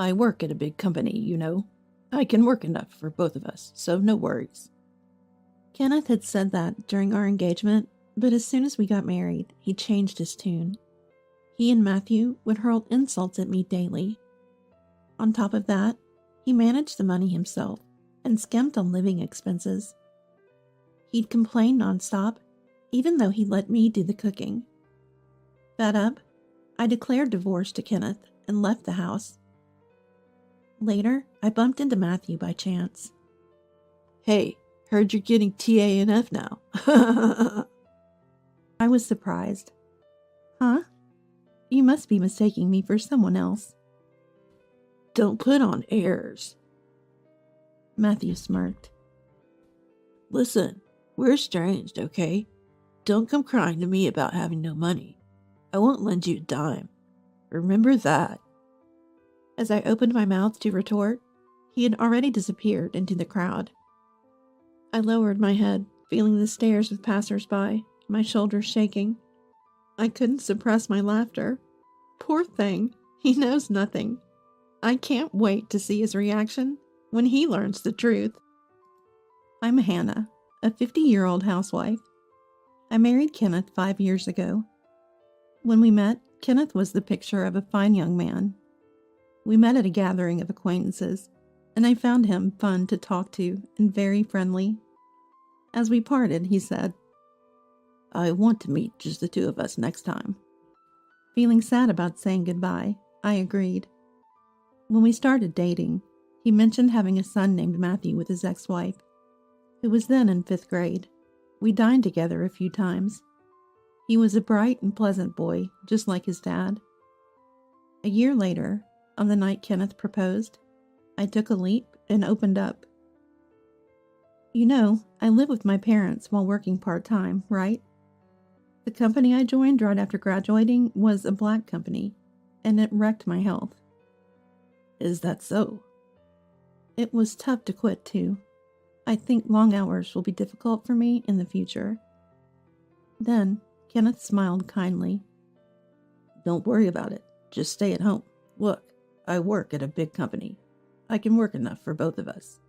I work at a big company, you know. I can work enough for both of us, so no worries. Kenneth had said that during our engagement, but as soon as we got married, he changed his tune. He and Matthew would hurl insults at me daily. On top of that, he managed the money himself and skimped on living expenses. He'd complain nonstop, even though he let me do the cooking. Fed up, I declared divorce to Kenneth and left the house. Later, I bumped into Matthew by chance. Hey, heard you're getting TANF now. I was surprised. Huh? You must be mistaking me for someone else. Don't put on airs. Matthew smirked. Listen, we're estranged, okay? Don't come crying to me about having no money. I won't lend you a dime. Remember that. As I opened my mouth to retort, he had already disappeared into the crowd. I lowered my head, feeling the stares of passers-by, my shoulders shaking. I couldn't suppress my laughter. Poor thing, he knows nothing. I can't wait to see his reaction when he learns the truth. I'm Hannah, a 50-year-old housewife. I married Kenneth 5 years ago. When we met, Kenneth was the picture of a fine young man. We met at a gathering of acquaintances, and I found him fun to talk to and very friendly. As we parted, he said, I want to meet just the two of us next time. Feeling sad about saying goodbye, I agreed. When we started dating, he mentioned having a son named Matthew with his ex-wife, who was then in 5th grade. We dined together a few times. He was a bright and pleasant boy, just like his dad. A year later, on the night Kenneth proposed, I took a leap and opened up. You know, I live with my parents while working part-time, right? The company I joined right after graduating was a black company, and it wrecked my health. Is that so? It was tough to quit, too. I think long hours will be difficult for me in the future. Then, Kenneth smiled kindly. Don't worry about it. Just stay at home. Look, I work at a big company. I can work enough for both of us.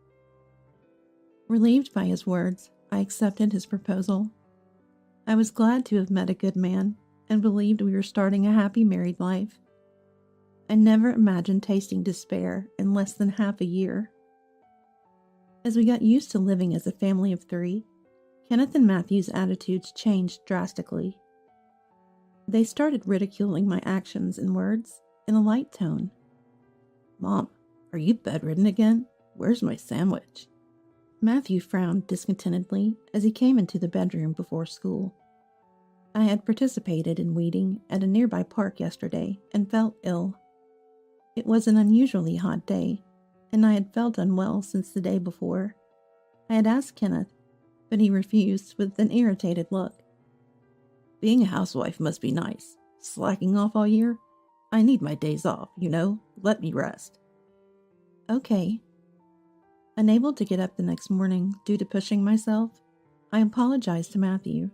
Relieved by his words, I accepted his proposal. I was glad to have met a good man and believed we were starting a happy married life. I never imagined tasting despair in less than half a year. As we got used to living as a family of 3, Kenneth and Matthew's attitudes changed drastically. They started ridiculing my actions and words in a light tone. Mom, are you bedridden again? Where's my sandwich? Matthew frowned discontentedly as he came into the bedroom before school. I had participated in weeding at a nearby park yesterday and felt ill. It was an unusually hot day, and I had felt unwell since the day before. I had asked Kenneth, but he refused with an irritated look. Being a housewife must be nice. Slacking off all year? I need my days off, you know? Let me rest. Okay. Unable to get up the next morning due to pushing myself, I apologized to Matthew.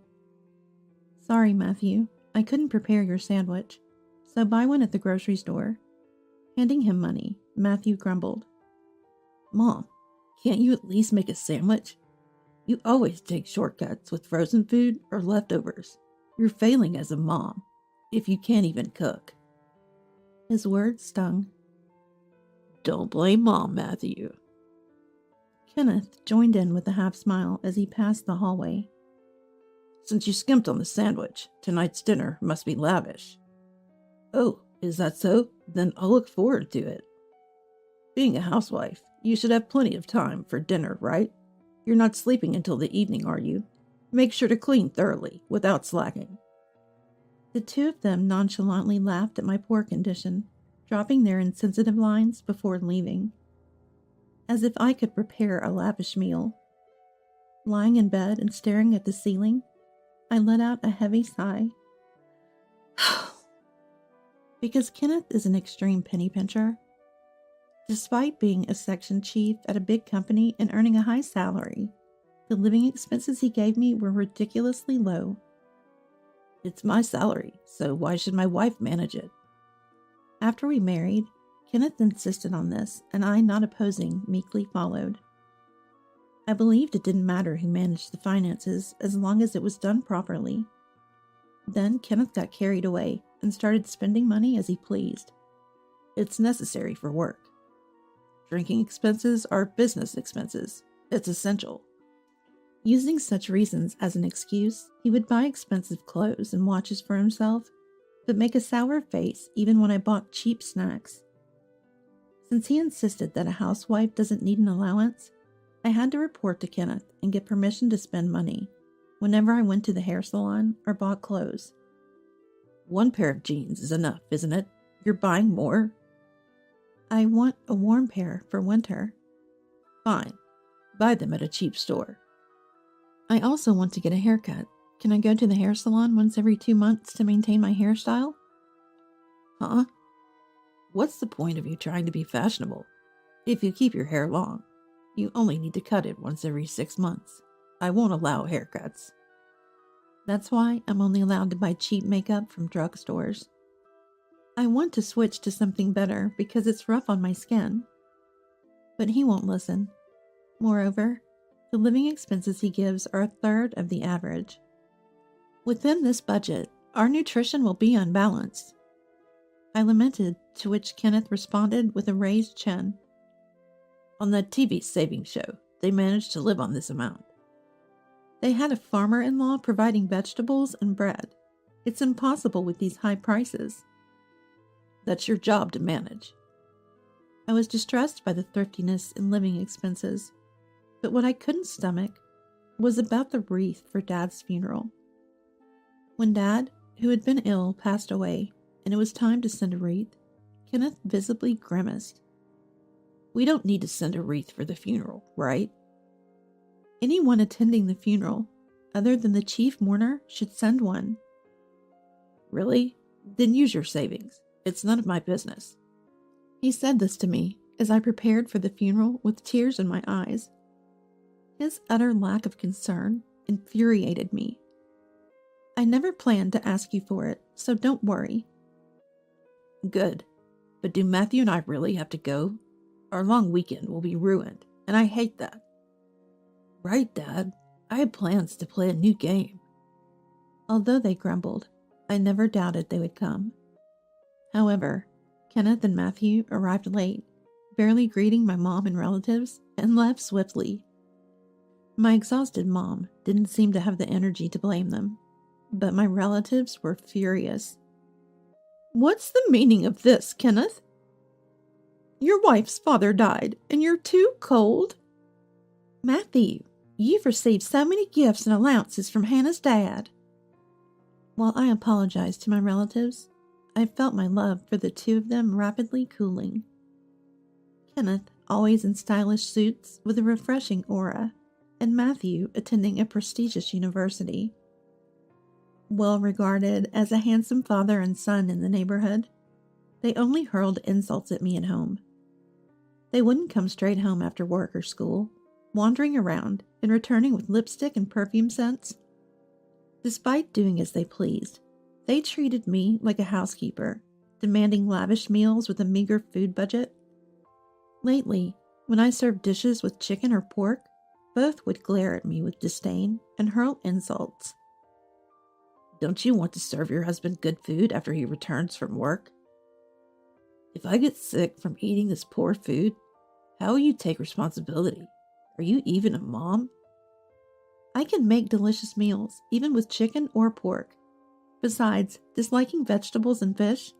Sorry, Matthew, I couldn't prepare your sandwich, so buy one at the grocery store. Handing him money, Matthew grumbled. Mom, can't you at least make a sandwich? You always take shortcuts with frozen food or leftovers. You're failing as a mom, if you can't even cook. His words stung. Don't blame Mom, Matthew. Kenneth joined in with a half smile as he passed the hallway. Since you skimped on the sandwich, tonight's dinner must be lavish. Oh, is that so? Then I'll look forward to it. Being a housewife, you should have plenty of time for dinner, right? You're not sleeping until the evening, are you? Make sure to clean thoroughly, without slacking. The two of them nonchalantly laughed at my poor condition, dropping their insensitive lines before leaving. As if I could prepare a lavish meal. Lying in bed and staring at the ceiling, I let out a heavy sigh. Because Kenneth is an extreme penny pincher. Despite being a section chief at a big company and earning a high salary, the living expenses he gave me were ridiculously low. It's my salary, so why should my wife manage it? After we married, Kenneth insisted on this, and I, not opposing, meekly followed. I believed it didn't matter who managed the finances as long as it was done properly. Then Kenneth got carried away and started spending money as he pleased. It's necessary for work. Drinking expenses are business expenses. It's essential. Using such reasons as an excuse, he would buy expensive clothes and watches for himself, but make a sour face even when I bought cheap snacks. Since he insisted that a housewife doesn't need an allowance, I had to report to Kenneth and get permission to spend money whenever I went to the hair salon or bought clothes. One pair of jeans is enough, isn't it? You're buying more? I want a warm pair for winter. Fine. Buy them at a cheap store. I also want to get a haircut. Can I go to the hair salon once every 2 months to maintain my hairstyle? Huh? What's the point of you trying to be fashionable? If you keep your hair long, you only need to cut it once every 6 months. I won't allow haircuts. That's why I'm only allowed to buy cheap makeup from drugstores. I want to switch to something better because it's rough on my skin. But he won't listen. Moreover, the living expenses he gives are 1/3 of the average. Within this budget, our nutrition will be unbalanced. I lamented, to which Kenneth responded with a raised chin. On that TV savings show, they managed to live on this amount. They had a farmer-in-law providing vegetables and bread. It's impossible with these high prices. That's your job to manage. I was distressed by the thriftiness in living expenses, but what I couldn't stomach was about the wreath for Dad's funeral. When Dad, who had been ill, passed away, and it was time to send a wreath, Kenneth visibly grimaced. We don't need to send a wreath for the funeral, right? Anyone attending the funeral, other than the chief mourner, should send one. Really? Then use your savings. It's none of my business. He said this to me as I prepared for the funeral with tears in my eyes. His utter lack of concern infuriated me. I never planned to ask you for it, so don't worry. Good. But do Matthew and I really have to go? Our long weekend will be ruined, and I hate that. Right, Dad. I had plans to play a new game. Although they grumbled, I never doubted they would come. However, Kenneth and Matthew arrived late, barely greeting my mom and relatives, and left swiftly. My exhausted mom didn't seem to have the energy to blame them, but my relatives were furious. What's the meaning of this, Kenneth? Your wife's father died, and you're too cold? Matthew, you've received so many gifts and allowances from Hannah's dad. While I apologized to my relatives, I felt my love for the two of them rapidly cooling. Kenneth, always in stylish suits with a refreshing aura, and Matthew attending a prestigious university. Well regarded as a handsome father and son in the neighborhood, they only hurled insults at me at home. They wouldn't come straight home after work or school, wandering around and returning with lipstick and perfume scents. Despite doing as they pleased, they treated me like a housekeeper, demanding lavish meals with a meager food budget. Lately, when I served dishes with chicken or pork, both would glare at me with disdain and hurl insults. Don't you want to serve your husband good food after he returns from work? If I get sick from eating this poor food, how will you take responsibility? Are you even a mom? I can make delicious meals, even with chicken or pork. Besides, disliking vegetables and fish,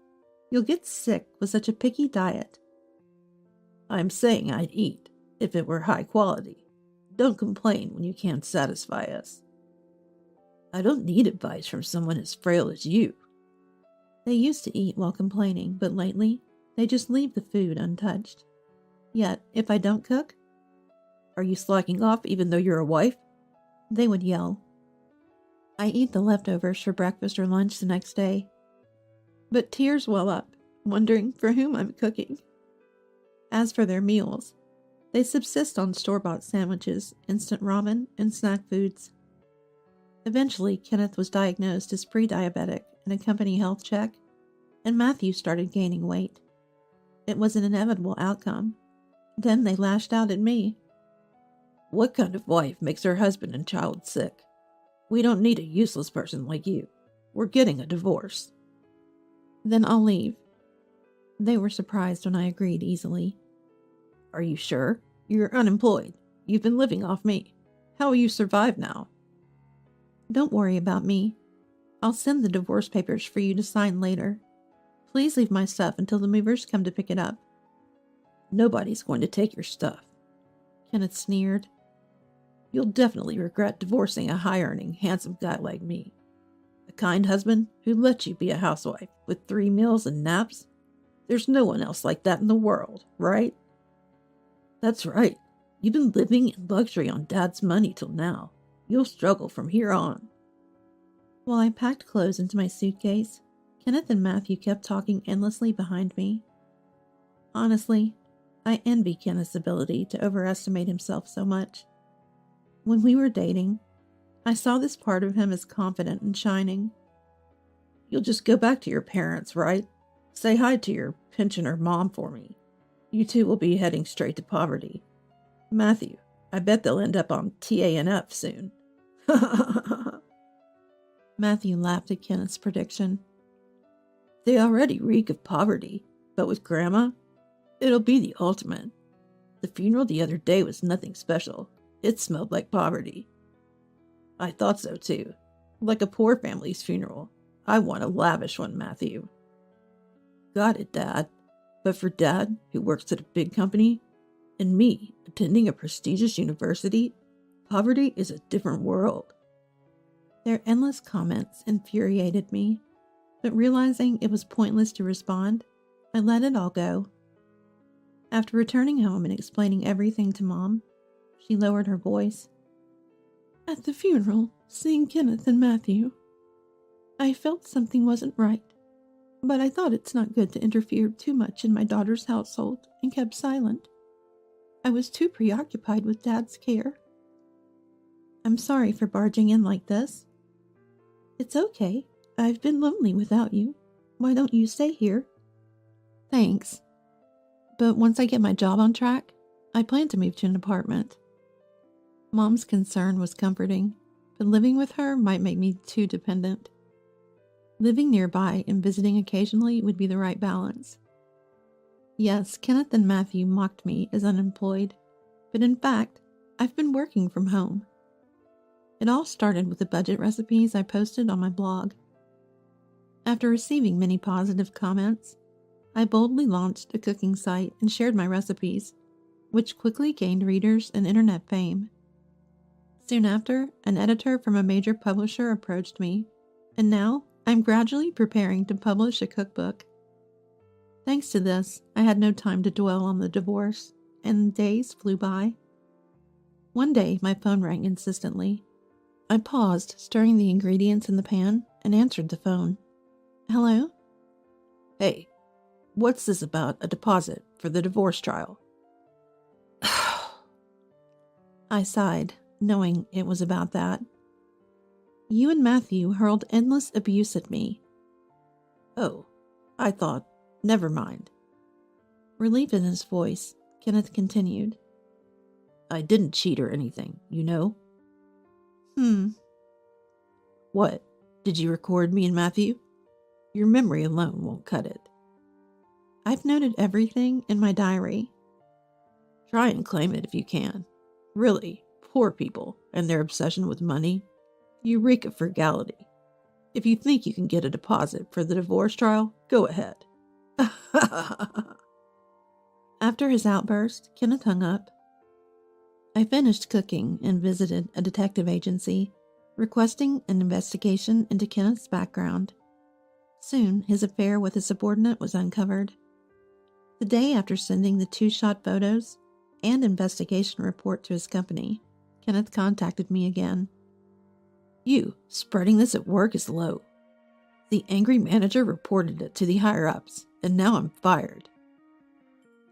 you'll get sick with such a picky diet. I'm saying I'd eat, if it were high quality. Don't complain when you can't satisfy us. I don't need advice from someone as frail as you. They used to eat while complaining, but lately, they just leave the food untouched. Yet, if I don't cook, are you slacking off even though you're a wife? They would yell. I eat the leftovers for breakfast or lunch the next day. But tears well up, wondering for whom I'm cooking. As for their meals, they subsist on store-bought sandwiches, instant ramen, and snack foods. Eventually, Kenneth was diagnosed as pre-diabetic and a company health check, and Matthew started gaining weight. It was an inevitable outcome. Then they lashed out at me. What kind of wife makes her husband and child sick? We don't need a useless person like you. We're getting a divorce. Then I'll leave. They were surprised when I agreed easily. Are you sure? You're unemployed. You've been living off me. How will you survive now? Don't worry about me. I'll send the divorce papers for you to sign later. Please leave my stuff until the movers come to pick it up. Nobody's going to take your stuff. Kenneth sneered. You'll definitely regret divorcing a high-earning, handsome guy like me. A kind husband who lets you be a housewife with 3 meals and naps. There's no one else like that in the world, right? That's right. You've been living in luxury on Dad's money till now. You'll struggle from here on. While I packed clothes into my suitcase, Kenneth and Matthew kept talking endlessly behind me. Honestly, I envy Kenneth's ability to overestimate himself so much. When we were dating, I saw this part of him as confident and shining. You'll just go back to your parents, right? Say hi to your pensioner mom for me. You two will be heading straight to poverty. Matthew, I bet they'll end up on TANF soon. Matthew laughed at Kenneth's prediction. They already reek of poverty, but with Grandma, it'll be the ultimate. The funeral the other day was nothing special. It smelled like poverty. I thought so too. Like a poor family's funeral. I want a lavish one, Matthew. Got it, Dad. But for Dad, who works at a big company, and me, attending a prestigious university, poverty is a different world. Their endless comments infuriated me, but realizing it was pointless to respond, I let it all go. After returning home and explaining everything to Mom, she lowered her voice. At the funeral, seeing Kenneth and Matthew, I felt something wasn't right, but I thought it's not good to interfere too much in my daughter's household and kept silent. I was too preoccupied with Dad's care. I'm sorry for barging in like this. It's okay. I've been lonely without you. Why don't you stay here? Thanks. But once I get my job on track, I plan to move to an apartment. Mom's concern was comforting, but living with her might make me too dependent. Living nearby and visiting occasionally would be the right balance. Yes, Kenneth and Matthew mocked me as unemployed, but in fact, I've been working from home. It all started with the budget recipes I posted on my blog. After receiving many positive comments, I boldly launched a cooking site and shared my recipes, which quickly gained readers and internet fame. Soon after, an editor from a major publisher approached me, and now I'm gradually preparing to publish a cookbook. Thanks to this, I had no time to dwell on the divorce, and days flew by. One day, my phone rang insistently. I paused, stirring the ingredients in the pan, and answered the phone. Hello? Hey, what's this about a deposit for the divorce trial? I sighed, knowing it was about that. You and Matthew hurled endless abuse at me. Oh, I thought, never mind. Relief in his voice, Kenneth continued. I didn't cheat or anything, you know? What? Did you record me and Matthew? Your memory alone won't cut it. I've noted everything in my diary. Try and claim it if you can. Really, poor people and their obsession with money. You reek of frugality. If you think you can get a deposit for the divorce trial, go ahead. After his outburst, Kenneth hung up. I finished cooking and visited a detective agency, requesting an investigation into Kenneth's background. Soon, his affair with a subordinate was uncovered. The day after sending the 2-shot photos and investigation report to his company, Kenneth contacted me again. You, spreading this at work is low. The angry manager reported it to the higher-ups, and now I'm fired.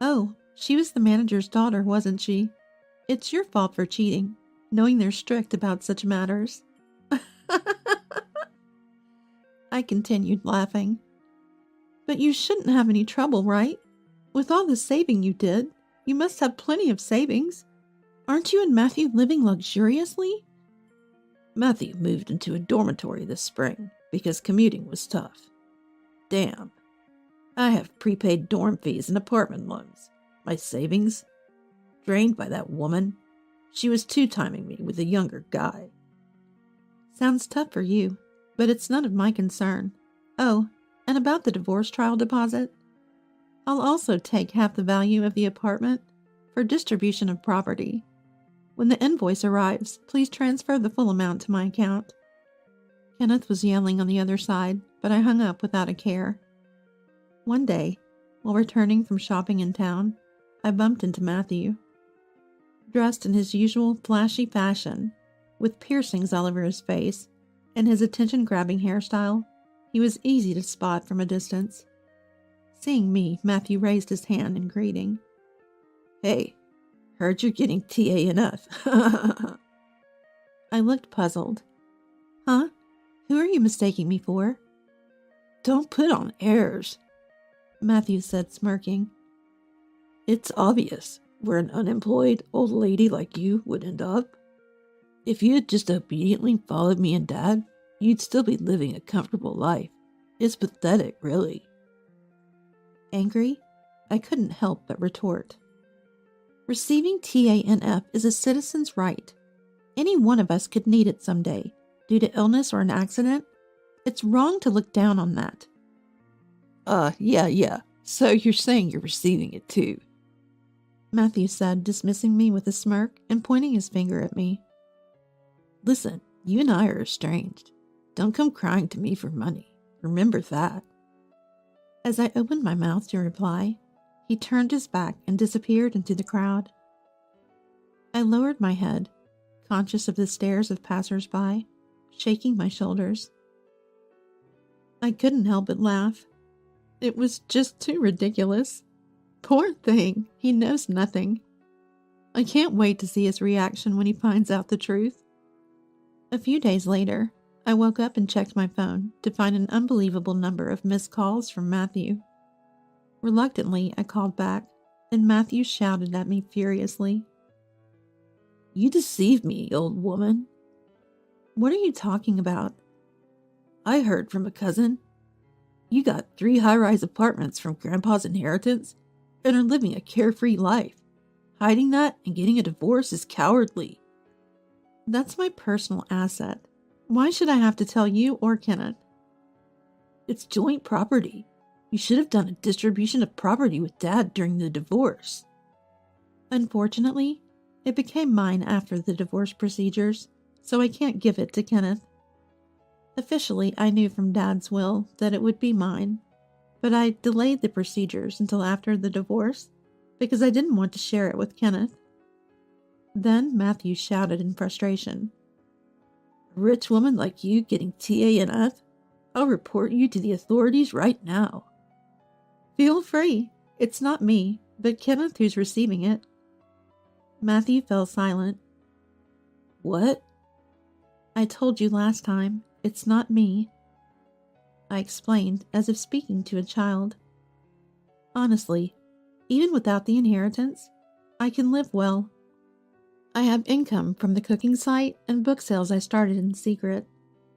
Oh, she was the manager's daughter, wasn't she? It's your fault for cheating, knowing they're strict about such matters. I continued laughing. But you shouldn't have any trouble, right? With all the saving you did, you must have plenty of savings. Aren't you and Matthew living luxuriously? Matthew moved into a dormitory this spring because commuting was tough. Damn. I have prepaid dorm fees and apartment loans. My savings? Drained by that woman. She was two-timing me with a younger guy. Sounds tough for you, but it's none of my concern. Oh, and about the divorce trial deposit? I'll also take half the value of the apartment for distribution of property. When the invoice arrives, please transfer the full amount to my account. Kenneth was yelling on the other side, but I hung up without a care. One day, while returning from shopping in town, I bumped into Matthew. Dressed in his usual flashy fashion, with piercings all over his face, and his attention-grabbing hairstyle, he was easy to spot from a distance. Seeing me, Matthew raised his hand in greeting. Hey, heard you're getting TANF. I looked puzzled. Huh? Who are you mistaking me for? Don't put on airs, Matthew said, smirking. It's obvious where an unemployed old lady like you would end up. If you had just obediently followed me and Dad, you'd still be living a comfortable life. It's pathetic, really. Angry, I couldn't help but retort. Receiving TANF is a citizen's right. Any one of us could need it someday, due to illness or an accident. It's wrong to look down on that. Yeah. So you're saying you're receiving it too? Matthew said, dismissing me with a smirk and pointing his finger at me. Listen, you and I are estranged. Don't come crying to me for money. Remember that. As I opened my mouth to reply, he turned his back and disappeared into the crowd. I lowered my head, conscious of the stares of passers-by, shaking my shoulders. I couldn't help but laugh. It was just too ridiculous. Poor thing, he knows nothing. I can't wait to see his reaction when he finds out the truth. A few days later, I woke up and checked my phone to find an unbelievable number of missed calls from Matthew. Reluctantly, I called back, and Matthew shouted at me furiously. You deceived me, old woman. What are you talking about? I heard from a cousin. You got 3 high-rise apartments from Grandpa's inheritance and are living a carefree life. Hiding that and getting a divorce is cowardly. That's my personal asset. Why should I have to tell you or Kenneth? It's joint property. You should have done a distribution of property with Dad during the divorce. Unfortunately, it became mine after the divorce procedures, so I can't give it to Kenneth. Officially, I knew from Dad's will that it would be mine, but I delayed the procedures until after the divorce because I didn't want to share it with Kenneth. Then Matthew shouted in frustration. A rich woman like you getting TANF? I'll report you to the authorities right now. Feel free. It's not me, but Kenneth who's receiving it. Matthew fell silent. What? I told you last time, it's not me. I explained as if speaking to a child. Honestly, even without the inheritance, I can live well. I have income from the cooking site and book sales I started in secret,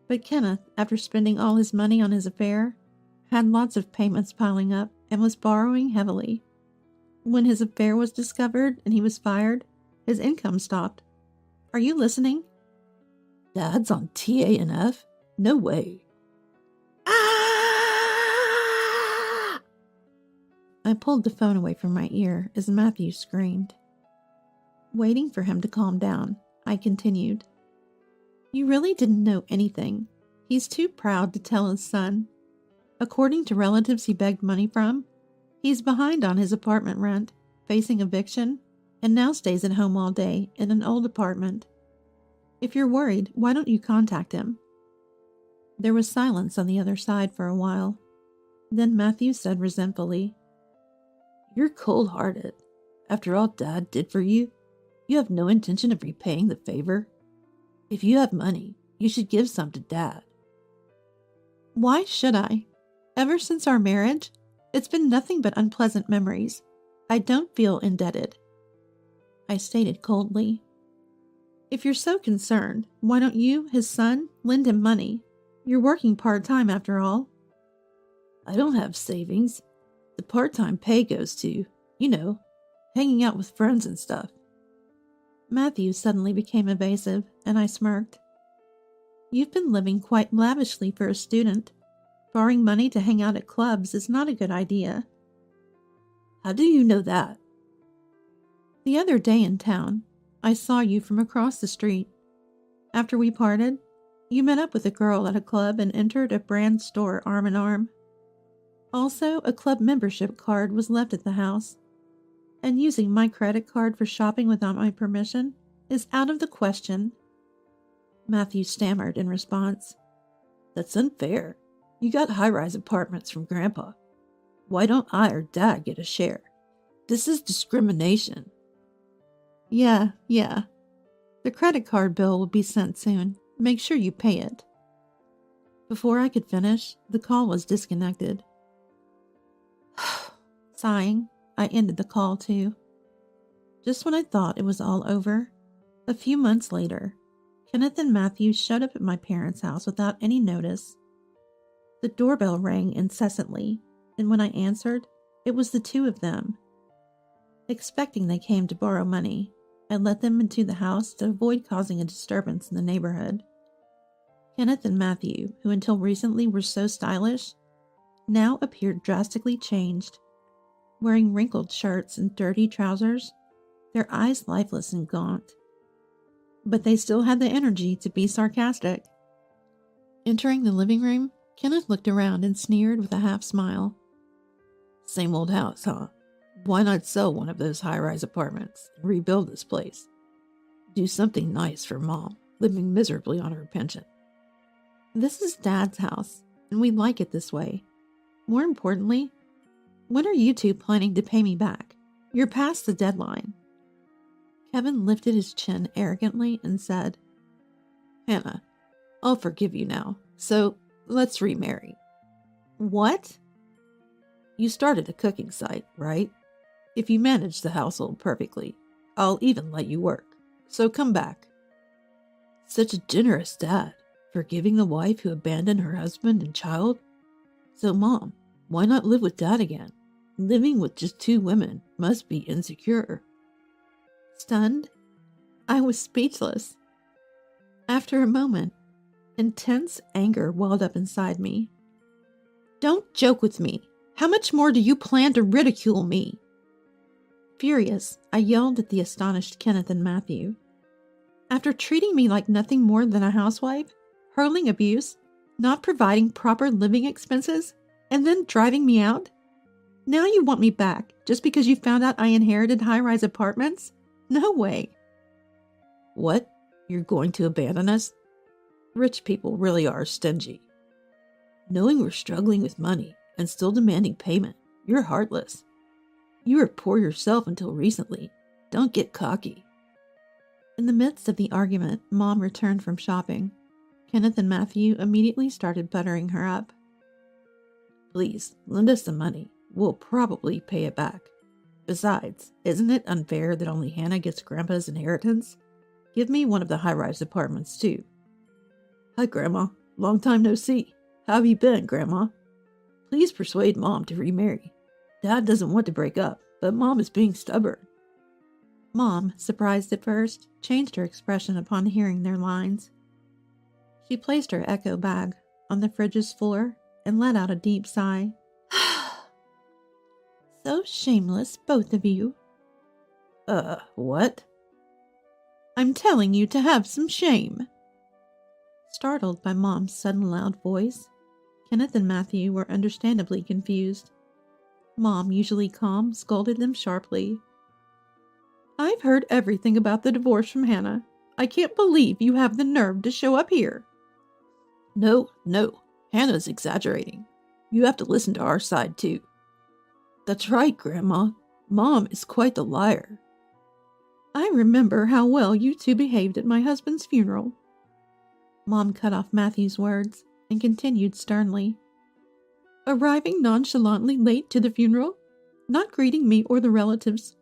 but Kenneth, after spending all his money on his affair, had lots of payments piling up and was borrowing heavily. When his affair was discovered and he was fired, his income stopped. Are you listening? Dad's on TANF? No way. Ah! I pulled the phone away from my ear as Matthew screamed. Waiting for him to calm down, I continued. You really didn't know anything. He's too proud to tell his son. According to relatives he begged money from, he's behind on his apartment rent, facing eviction, and now stays at home all day in an old apartment. If you're worried, why don't you contact him? There was silence on the other side for a while. Then Matthew said resentfully, You're cold-hearted. After all Dad did for you, you have no intention of repaying the favor. If you have money, you should give some to Dad. Why should I? Ever since our marriage, it's been nothing but unpleasant memories, I don't feel indebted, I stated coldly. If you're so concerned, why don't you, his son, lend him money? You're working part-time after all. I don't have savings. The part-time pay goes to, hanging out with friends and stuff. Matthew suddenly became evasive, and I smirked. You've been living quite lavishly for a student. Borrowing money to hang out at clubs is not a good idea. How do you know that? The other day in town, I saw you from across the street. After we parted, you met up with a girl at a club and entered a brand store arm in arm. Also, a club membership card was left at the house, and using my credit card for shopping without my permission is out of the question. Matthew stammered in response. That's unfair. You got high-rise apartments from Grandpa. Why don't I or Dad get a share? This is discrimination. Yeah. The credit card bill will be sent soon. Make sure you pay it. Before I could finish, the call was disconnected. Sighing, I ended the call too. Just when I thought it was all over, a few months later, Kenneth and Matthew showed up at my parents' house without any notice. The doorbell rang incessantly, and when I answered, it was the two of them. Expecting they came to borrow money, I let them into the house to avoid causing a disturbance in the neighborhood. Kenneth and Matthew, who until recently were so stylish, now appeared drastically changed, wearing wrinkled shirts and dirty trousers, their eyes lifeless and gaunt. But they still had the energy to be sarcastic. Entering the living room, Kenneth looked around and sneered with a half smile. Same old house, huh? Why not sell one of those high-rise apartments and rebuild this place? Do something nice for Mom, living miserably on her pension. This is Dad's house, and we like it this way. More importantly, when are you two planning to pay me back? You're past the deadline. Kevin lifted his chin arrogantly and said, Hannah, I'll forgive you now, so let's remarry. What? You started a cooking site, right? If you manage the household perfectly, I'll even let you work, so come back. Such a generous dad, forgiving the wife who abandoned her husband and child. So Mom, why not live with Dad again? Living with just two women must be insecure. Stunned, I was speechless. After a moment, intense anger welled up inside me. Don't joke with me. How much more do you plan to ridicule me? Furious, I yelled at the astonished Kenneth and Matthew. After treating me like nothing more than a housewife, hurling abuse, not providing proper living expenses, and then driving me out? Now you want me back just because you found out I inherited high-rise apartments? No way. What? You're going to abandon us? Rich people really are stingy. Knowing we're struggling with money and still demanding payment, you're heartless. You were poor yourself until recently. Don't get cocky. In the midst of the argument, Mom returned from shopping. Kenneth and Matthew immediately started buttering her up. Please, lend us some money. We'll probably pay it back. Besides, isn't it unfair that only Hannah gets Grandpa's inheritance? Give me one of the high-rise apartments, too. Hi, Grandma. Long time no see. How have you been, Grandma? Please persuade Mom to remarry. Dad doesn't want to break up, but Mom is being stubborn. Mom, surprised at first, changed her expression upon hearing their lines. She placed her echo bag on the fridge's floor and let out a deep sigh. So shameless, both of you. What? I'm telling you to have some shame. Startled by Mom's sudden loud voice, Kenneth and Matthew were understandably confused. Mom, usually calm, scolded them sharply. I've heard everything about the divorce from Hannah. I can't believe you have the nerve to show up here. No. Hannah's exaggerating. You have to listen to our side, too. That's right, Grandma. Mom is quite the liar. I remember how well you two behaved at my husband's funeral. Mom cut off Matthew's words and continued sternly. Arriving nonchalantly late to the funeral? not greeting me or the relatives,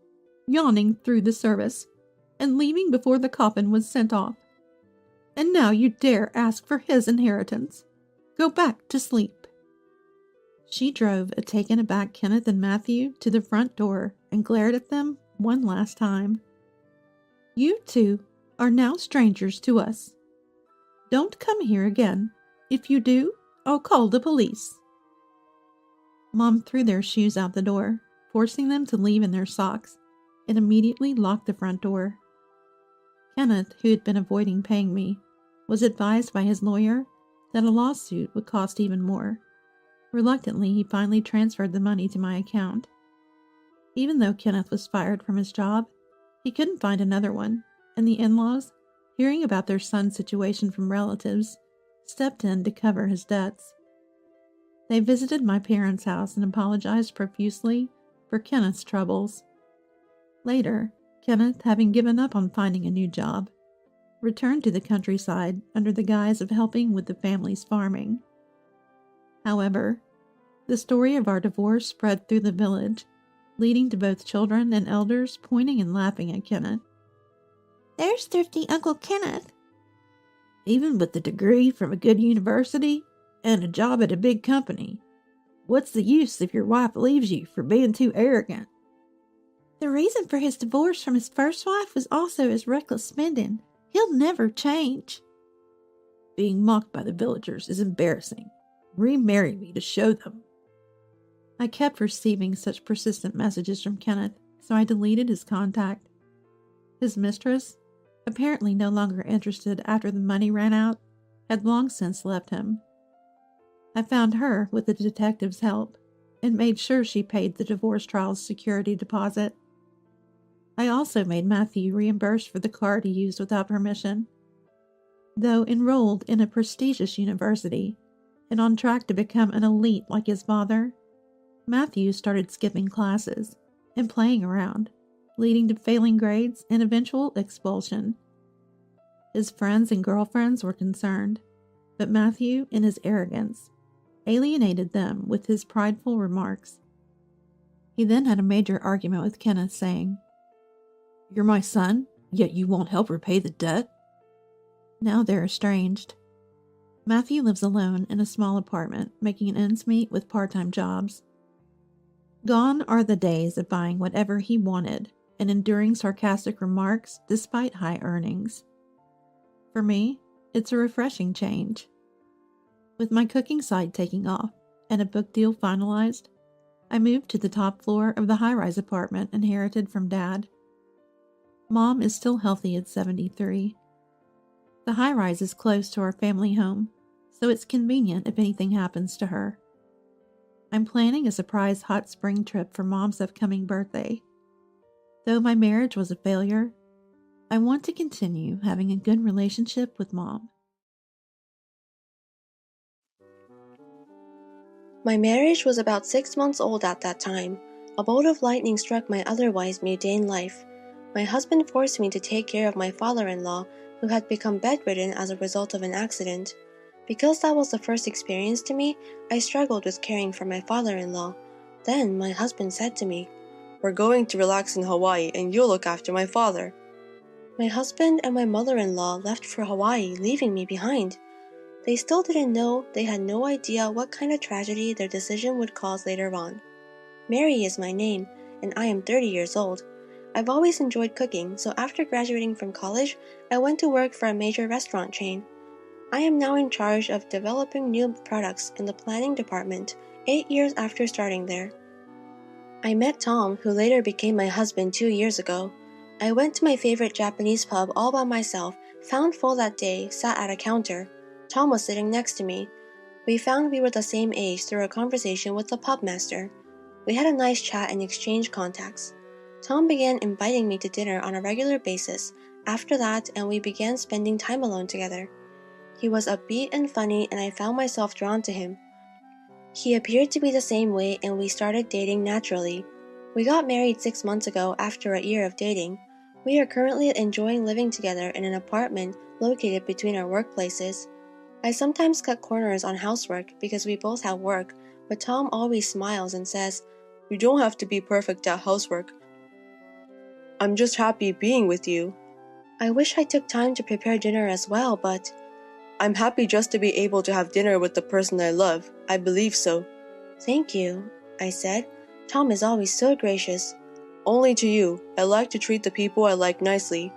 yawning through the service, and leaving before the coffin was sent off. And now you dare ask for his inheritance. Go back to sleep." She drove a taken aback Kenneth and Matthew to the front door and glared at them one last time. "You two are now strangers to us. Don't come here again. If you do, I'll call the police." Mom threw their shoes out the door, forcing them to leave in their socks, and immediately locked the front door. Kenneth, who had been avoiding paying me, was advised by his lawyer that a lawsuit would cost even more. Reluctantly, he finally transferred the money to my account. Even though Kenneth was fired from his job, he couldn't find another one, and the in-laws, hearing about their son's situation from relatives, stepped in to cover his debts. They visited my parents' house and apologized profusely for Kenneth's troubles. Later, Kenneth, having given up on finding a new job, returned to the countryside under the guise of helping with the family's farming. However, the story of our divorce spread through the village, leading to both children and elders pointing and laughing at Kenneth. "There's thrifty Uncle Kenneth." Even with a degree from a good university and a job at a big company, what's the use if your wife leaves you for being too arrogant? "The reason for his divorce from his first wife was also his reckless spending. He'll never change." Being mocked by the villagers is embarrassing. Remarry me to show them." I kept receiving such persistent messages from Kenneth, so I deleted his contact. His mistress, apparently no longer interested after the money ran out, had long since left him. I found her with the detective's help and made sure she paid the divorce trial's security deposit. I also made Matthew reimburse for the card he used without permission. Though enrolled in a prestigious university and on track to become an elite like his father, Matthew started skipping classes and playing around, leading to failing grades and eventual expulsion. His friends and girlfriends were concerned, but Matthew, in his arrogance, alienated them with his prideful remarks. He then had a major argument with Kenneth, saying, "You're my son, yet you won't help repay the debt?" Now they're estranged. Matthew lives alone in a small apartment, making ends meet with part-time jobs. Gone are the days of buying whatever he wanted and enduring sarcastic remarks despite high earnings. For me, it's a refreshing change. With my cooking side taking off and a book deal finalized, I moved to the top floor of the high-rise apartment inherited from Dad. Mom is still healthy at 73. The high-rise is close to our family home, so it's convenient if anything happens to her. I'm planning a surprise hot spring trip for Mom's upcoming birthday. Though my marriage was a failure, I want to continue having a good relationship with Mom. My marriage was about 6 months old at that time. A bolt of lightning struck my otherwise mundane life. My husband forced me to take care of my father-in-law, who had become bedridden as a result of an accident. Because that was the first experience to me, I struggled with caring for my father-in-law. Then my husband said to me, "We're going to relax in Hawaii and you'll look after my father." My husband and my mother-in-law left for Hawaii, leaving me behind. They still didn't know, they had no idea what kind of tragedy their decision would cause later on. Mary is my name, and I am 30 years old. I've always enjoyed cooking, so after graduating from college, I went to work for a major restaurant chain. I am now in charge of developing new products in the planning department, 8 years after starting there. I met Tom, who later became my husband 2 years ago. I went to my favorite Japanese pub all by myself, found full that day, sat at a counter. Tom was sitting next to me. We found we were the same age through a conversation with the pub master. We had a nice chat and exchanged contacts. Tom began inviting me to dinner on a regular basis after that, and we began spending time alone together. He was upbeat and funny, and I found myself drawn to him. He appeared to be the same way, and we started dating naturally. We got married 6 months ago after a year of dating. We are currently enjoying living together in an apartment located between our workplaces. I sometimes cut corners on housework because we both have work, but Tom always smiles and says, You don't have to be perfect at housework. I'm just happy being with you. I wish I took time to prepare dinner as well, but I'm happy just to be able to have dinner with the person I love. I believe so. Thank you, I said. Tom is always so gracious. Only to you. I like to treat the people I like nicely.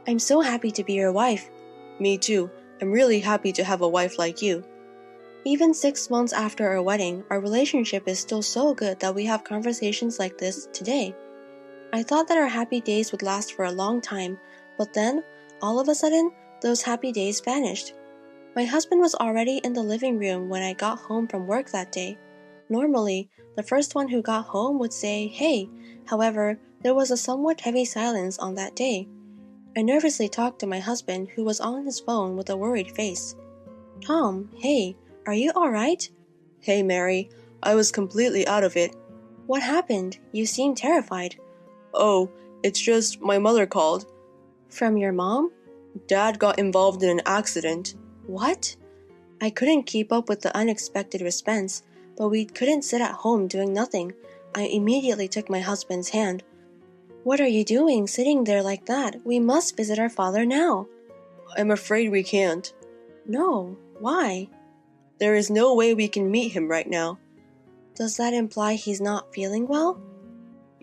I'm so happy to be your wife. Me too. I'm really happy to have a wife like you. Even 6 months after our wedding, our relationship is still so good that we have conversations like this today. I thought that our happy days would last for a long time, but then, all of a sudden, those happy days vanished. My husband was already in the living room when I got home from work that day. Normally, the first one who got home would say, "Hey." However, there was a somewhat heavy silence on that day. I nervously talked to my husband, who was on his phone with a worried face. "Tom, hey, are you alright?" "Hey, Mary, I was completely out of it." "What happened? You seem terrified." "Oh, it's just my mother called." "From your mom?" "Dad got involved in an accident." "What?" I couldn't keep up with the unexpected response, but we couldn't sit at home doing nothing. I immediately took my husband's hand. "What are you doing sitting there like that? We must visit our father now." "I'm afraid we can't." "No, why?" "There is no way we can meet him right now." "Does that imply he's not feeling well?"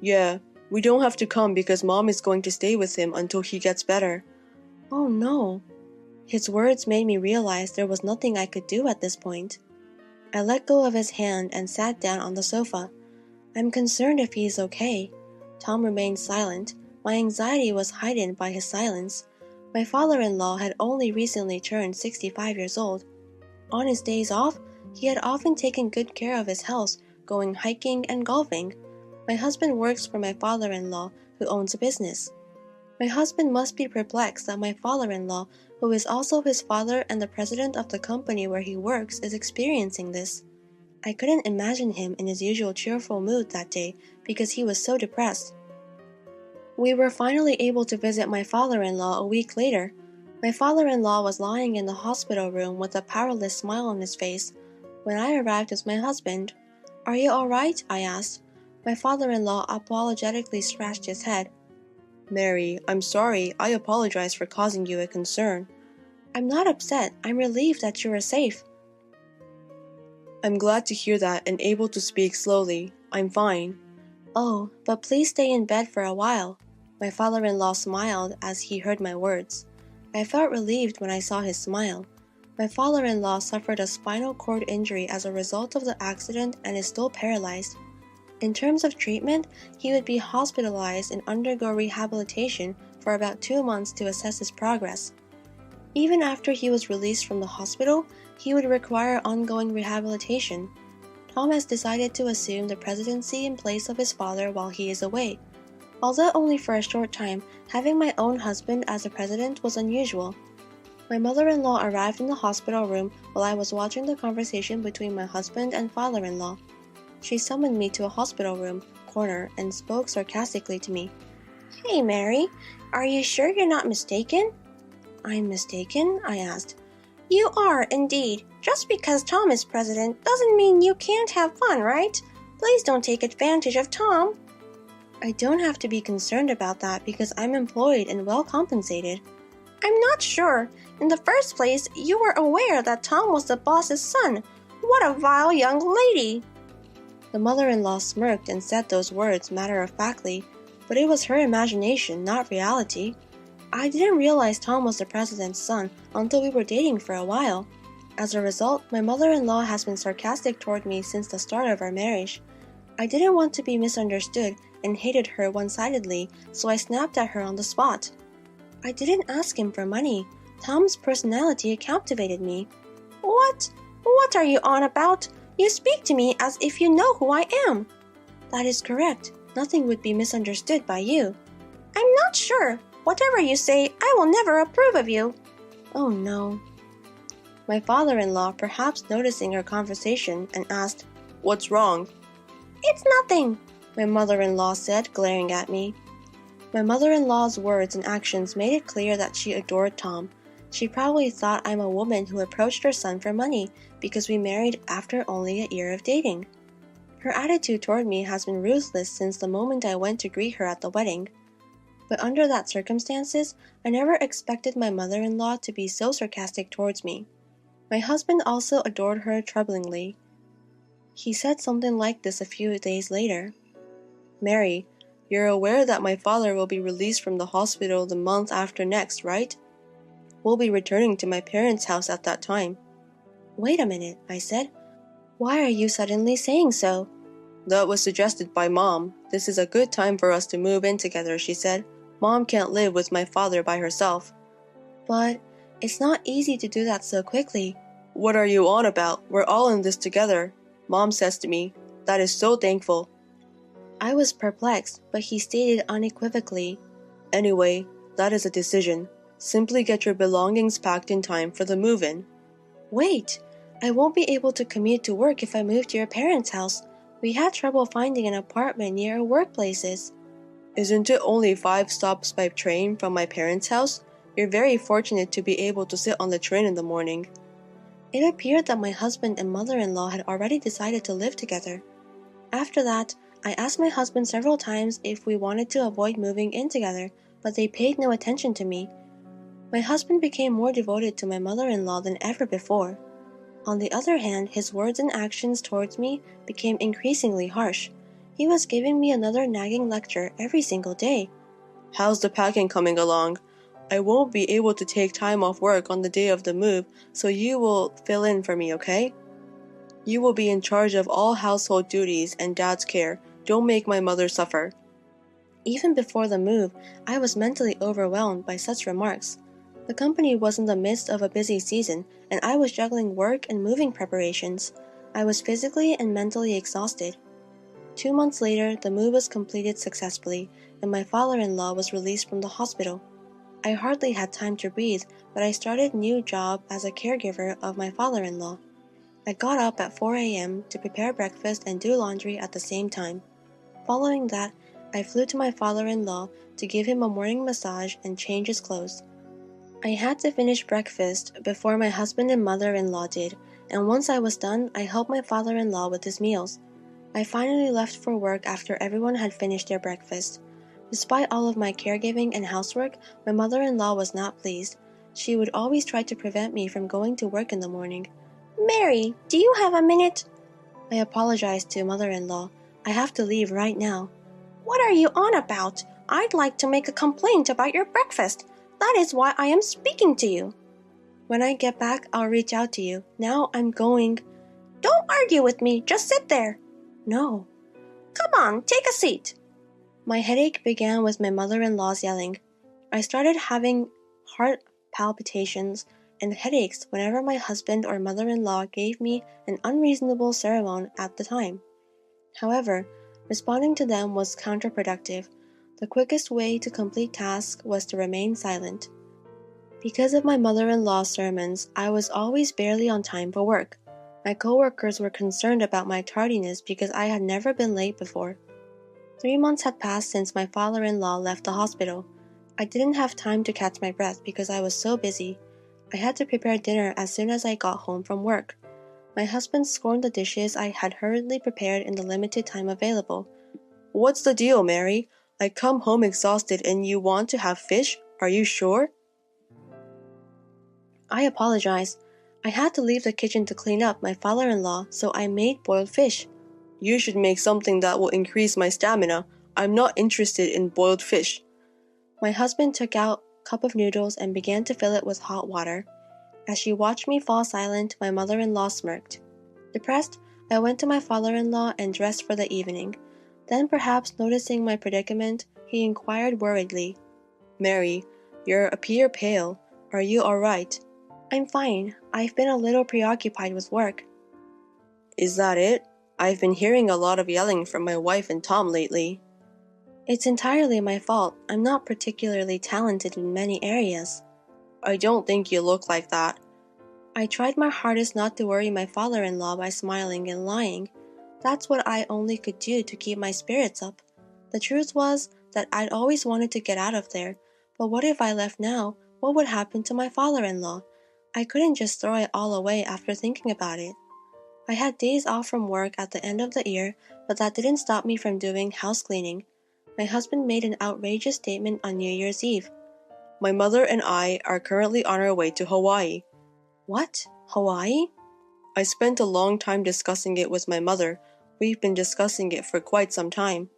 "Yeah, we don't have to come because Mom is going to stay with him until he gets better." "Oh no." His words made me realize there was nothing I could do at this point. I let go of his hand and sat down on the sofa. "I'm concerned if he's okay." Tom remained silent. My anxiety was heightened by his silence. My father-in-law had only recently turned 65 years old. On his days off, he had often taken good care of his health, going hiking and golfing. My husband works for my father-in-law, who owns a business. My husband must be perplexed that my father-in-law, who is also his father and the president of the company where he works, is experiencing this. I couldn't imagine him in his usual cheerful mood that day because he was so depressed. We were finally able to visit my father-in-law a week later. My father-in-law was lying in the hospital room with a powerless smile on his face. When I arrived with my husband, "Are you all right?" I asked. My father-in-law apologetically scratched his head. "Mary, I'm sorry. I apologize for causing you a concern." "I'm not upset. I'm relieved that you are safe." "I'm glad to hear that and able to speak slowly. I'm fine." "Oh, but please stay in bed for a while." My father-in-law smiled as he heard my words. I felt relieved when I saw his smile. My father-in-law suffered a spinal cord injury as a result of the accident and is still paralyzed. In terms of treatment, he would be hospitalized and undergo rehabilitation for about 2 months to assess his progress. Even after he was released from the hospital, he would require ongoing rehabilitation. Tom has decided to assume the presidency in place of his father while he is away. Although only for a short time, having my own husband as the president was unusual. My mother-in-law arrived in the hospital room while I was watching the conversation between my husband and father-in-law. She summoned me to a hospital room corner and spoke sarcastically to me. "Hey, Mary, are you sure you're not mistaken?" "I'm mistaken?" I asked. "You are, indeed. Just because Tom is president doesn't mean you can't have fun, right? Please don't take advantage of Tom." "I don't have to be concerned about that because I'm employed and well compensated." "I'm not sure. In the first place, you were aware that Tom was the boss's son. What a vile young lady!" The mother-in-law smirked and said those words matter-of-factly, but it was her imagination, not reality. I didn't realize Tom was the president's son until we were dating for a while. As a result, my mother-in-law has been sarcastic toward me since the start of our marriage. I didn't want to be misunderstood and hated her one-sidedly, so I snapped at her on the spot. "I didn't ask him for money. Tom's personality captivated me." "What? What are you on about? You speak to me as if you know who I am." "That is correct. Nothing would be misunderstood by you." "I'm not sure. Whatever you say, I will never approve of you." "Oh no." My father-in-law, perhaps noticing our conversation, and asked, "What's wrong?" "It's nothing," my mother-in-law said, glaring at me. My mother-in-law's words and actions made it clear that she adored Tom. She probably thought I'm a woman who approached her son for money because we married after only a year of dating. Her attitude toward me has been ruthless since the moment I went to greet her at the wedding. But under that circumstances, I never expected my mother-in-law to be so sarcastic towards me. My husband also adored her troublingly. He said something like this a few days later. "Mary, you're aware that my father will be released from the hospital the month after next, right? We'll be returning to my parents' house at that time." "Wait a minute," I said. "Why are you suddenly saying so?" "That was suggested by Mom. This is a good time for us to move in together," she said. "Mom can't live with my father by herself." "But it's not easy to do that so quickly." "What are you on about? We're all in this together," Mom says to me. "That is so thankful." I was perplexed, but he stated unequivocally, "Anyway, that is a decision. Simply get your belongings packed in time for the move-in." "Wait, I won't be able to commute to work if I move to your parents' house. We had trouble finding an apartment near our workplaces." "Isn't it only 5 stops by train from my parents' house? You're very fortunate to be able to sit on the train in the morning." It appeared that my husband and mother-in-law had already decided to live together. After that, I asked my husband several times if we wanted to avoid moving in together, but they paid no attention to me. My husband became more devoted to my mother-in-law than ever before. On the other hand, his words and actions towards me became increasingly harsh. He was giving me another nagging lecture every single day. "How's the packing coming along? I won't be able to take time off work on the day of the move, so you will fill in for me, okay? You will be in charge of all household duties and Dad's care. Don't make my mother suffer." Even before the move, I was mentally overwhelmed by such remarks. The company was in the midst of a busy season, and I was juggling work and moving preparations. I was physically and mentally exhausted. 2 months later, the move was completed successfully, and my father-in-law was released from the hospital. I hardly had time to breathe, but I started a new job as a caregiver of my father-in-law. I got up at 4 a.m. to prepare breakfast and do laundry at the same time. Following that, I flew to my father-in-law to give him a morning massage and change his clothes. I had to finish breakfast before my husband and mother-in-law did, and once I was done, I helped my father-in-law with his meals. I finally left for work after everyone had finished their breakfast. Despite all of my caregiving and housework, my mother-in-law was not pleased. She would always try to prevent me from going to work in the morning. "Mary, do you have a minute?" I apologized to mother-in-law. "I have to leave right now." "What are you on about? I'd like to make a complaint about your breakfast. That is why I am speaking to you." "When I get back, I'll reach out to you. Now I'm going." "Don't argue with me. Just sit there." "No." "Come on, take a seat." My headache began with my mother-in-law's yelling. I started having heart palpitations and headaches whenever my husband or mother-in-law gave me an unreasonable sermon at the time. However, responding to them was counterproductive. The quickest way to complete tasks was to remain silent. Because of my mother-in-law's sermons, I was always barely on time for work. My coworkers were concerned about my tardiness because I had never been late before. 3 months had passed since my father-in-law left the hospital. I didn't have time to catch my breath because I was so busy. I had to prepare dinner as soon as I got home from work. My husband scorned the dishes I had hurriedly prepared in the limited time available. "What's the deal, Mary? I come home exhausted and you want to have fish? Are you sure?" I apologized. I had to leave the kitchen to clean up my father-in-law, so I made boiled fish. "You should make something that will increase my stamina. I'm not interested in boiled fish." My husband took out a cup of noodles and began to fill it with hot water. As she watched me fall silent, my mother-in-law smirked. Depressed, I went to my father-in-law and dressed for the evening. Then, perhaps noticing my predicament, he inquired worriedly, "Mary, you appear pale. Are you all right?" "I'm fine. I've been a little preoccupied with work." "Is that it? I've been hearing a lot of yelling from my wife and Tom lately." "It's entirely my fault. I'm not particularly talented in many areas." "I don't think you look like that." I tried my hardest not to worry my father-in-law by smiling and lying. That's what I only could do to keep my spirits up. The truth was that I'd always wanted to get out of there, but what if I left now? What would happen to my father-in-law? I couldn't just throw it all away after thinking about it. I had days off from work at the end of the year, but that didn't stop me from doing house cleaning. My husband made an outrageous statement on New Year's Eve. My mother and I are currently on our way to Hawaii. What? Hawaii? I spent a long time discussing it with my mother. We've been discussing it for quite some time.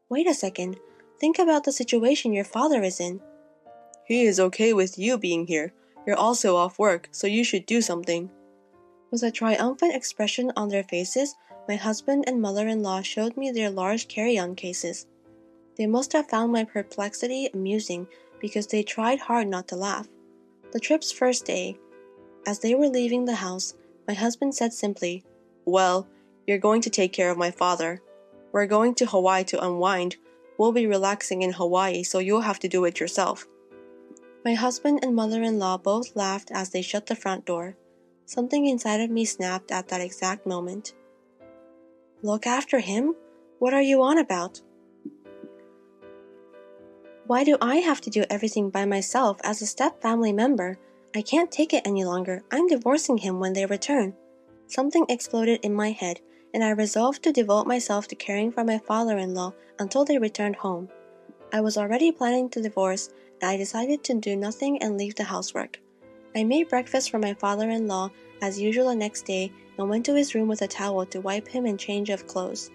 Wait a second. Think about the situation your father is in. He is okay with you being here. You're also off work, so you should do something. With a triumphant expression on their faces, my husband and mother-in-law showed me their large carry-on cases. They must have found my perplexity amusing because they tried hard not to laugh. The trip's first day, as they were leaving the house, my husband said simply, "Well, you're going to take care of my father. We're going to Hawaii to unwind. We'll be relaxing in Hawaii, so you'll have to do it yourself." My husband and mother-in-law both laughed as they shut the front door. Something inside of me snapped at that exact moment. Look after him? What are you on about? Why do I have to do everything by myself as a step-family member? I can't take it any longer. I'm divorcing him when they return. Something exploded in my head, and I resolved to devote myself to caring for my father-in-law until they returned home. I was already planning to divorce, and I decided to do nothing and leave the housework. I made breakfast for my father-in-law as usual the next day and went to his room with a towel to wipe him and change of clothes.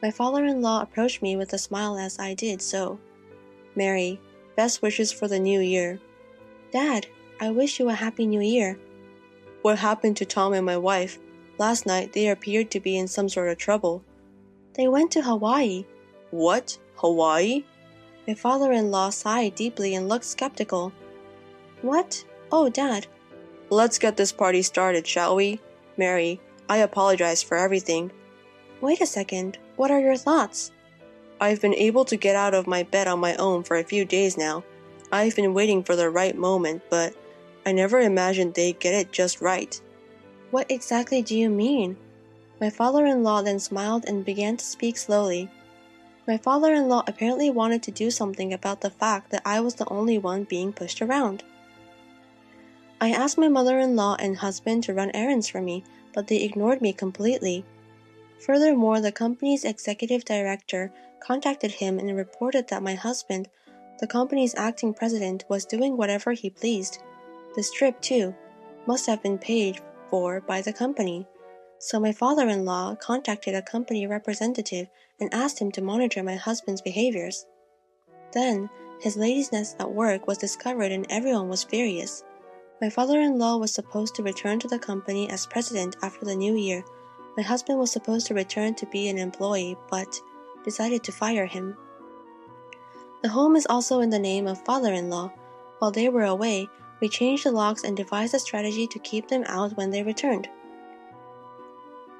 My father-in-law approached me with a smile as I did so. "Mary, best wishes for the new year." "Dad, I wish you a happy new year." "What happened to Tom and my wife? Last night they appeared to be in some sort of trouble." "They went to Hawaii." "What? Hawaii?" My father-in-law sighed deeply and looked skeptical. "What? Oh, Dad." "Let's get this party started, shall we? Mary, I apologize for everything." "Wait a second. What are your thoughts?" "I've been able to get out of my bed on my own for a few days now. I've been waiting for the right moment, but I never imagined they'd get it just right." "What exactly do you mean?" My father-in-law then smiled and began to speak slowly. My father-in-law apparently wanted to do something about the fact that I was the only one being pushed around. I asked my mother-in-law and husband to run errands for me, but they ignored me completely. Furthermore, the company's executive director contacted him and reported that my husband, the company's acting president, was doing whatever he pleased. This trip, too, must have been paid for by the company. So my father-in-law contacted a company representative and asked him to monitor my husband's behaviors. Then, his laziness at work was discovered and everyone was furious. My father-in-law was supposed to return to the company as president after the new year. My husband was supposed to return to be an employee, but decided to fire him. The home is also in the name of father-in-law. While they were away, we changed the locks and devised a strategy to keep them out when they returned.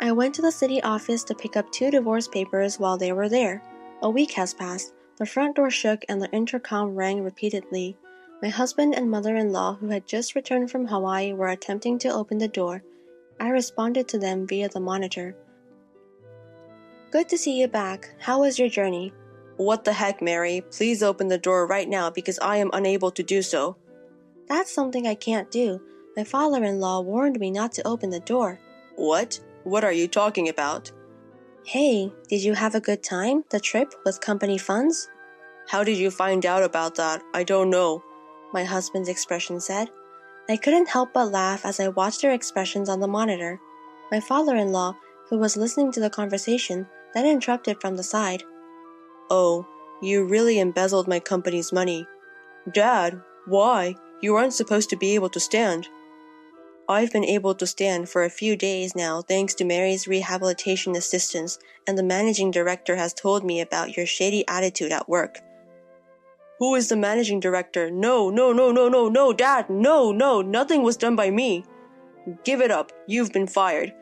I went to the city office to pick up 2 divorce papers while they were there. A week has passed. The front door shook and the intercom rang repeatedly. My husband and mother-in-law, who had just returned from Hawaii, were attempting to open the door. I responded to them via the monitor. "Good to see you back. How was your journey?" "What the heck, Mary? Please open the door right now because I am unable to do so." "That's something I can't do. My father-in-law warned me not to open the door." "What? What are you talking about?" "Hey, did you have a good time? The trip with company funds?" "How did you find out about that? I don't know," my husband's expression said. I couldn't help but laugh as I watched their expressions on the monitor. My father-in-law, who was listening to the conversation, then interrupted from the side. "Oh, you really embezzled my company's money." "Dad, why? You aren't supposed to be able to stand." "I've been able to stand for a few days now thanks to Mary's rehabilitation assistance, and the managing director has told me about your shady attitude at work." "Who is the managing director? No, Dad, no, nothing was done by me." "Give it up, you've been fired.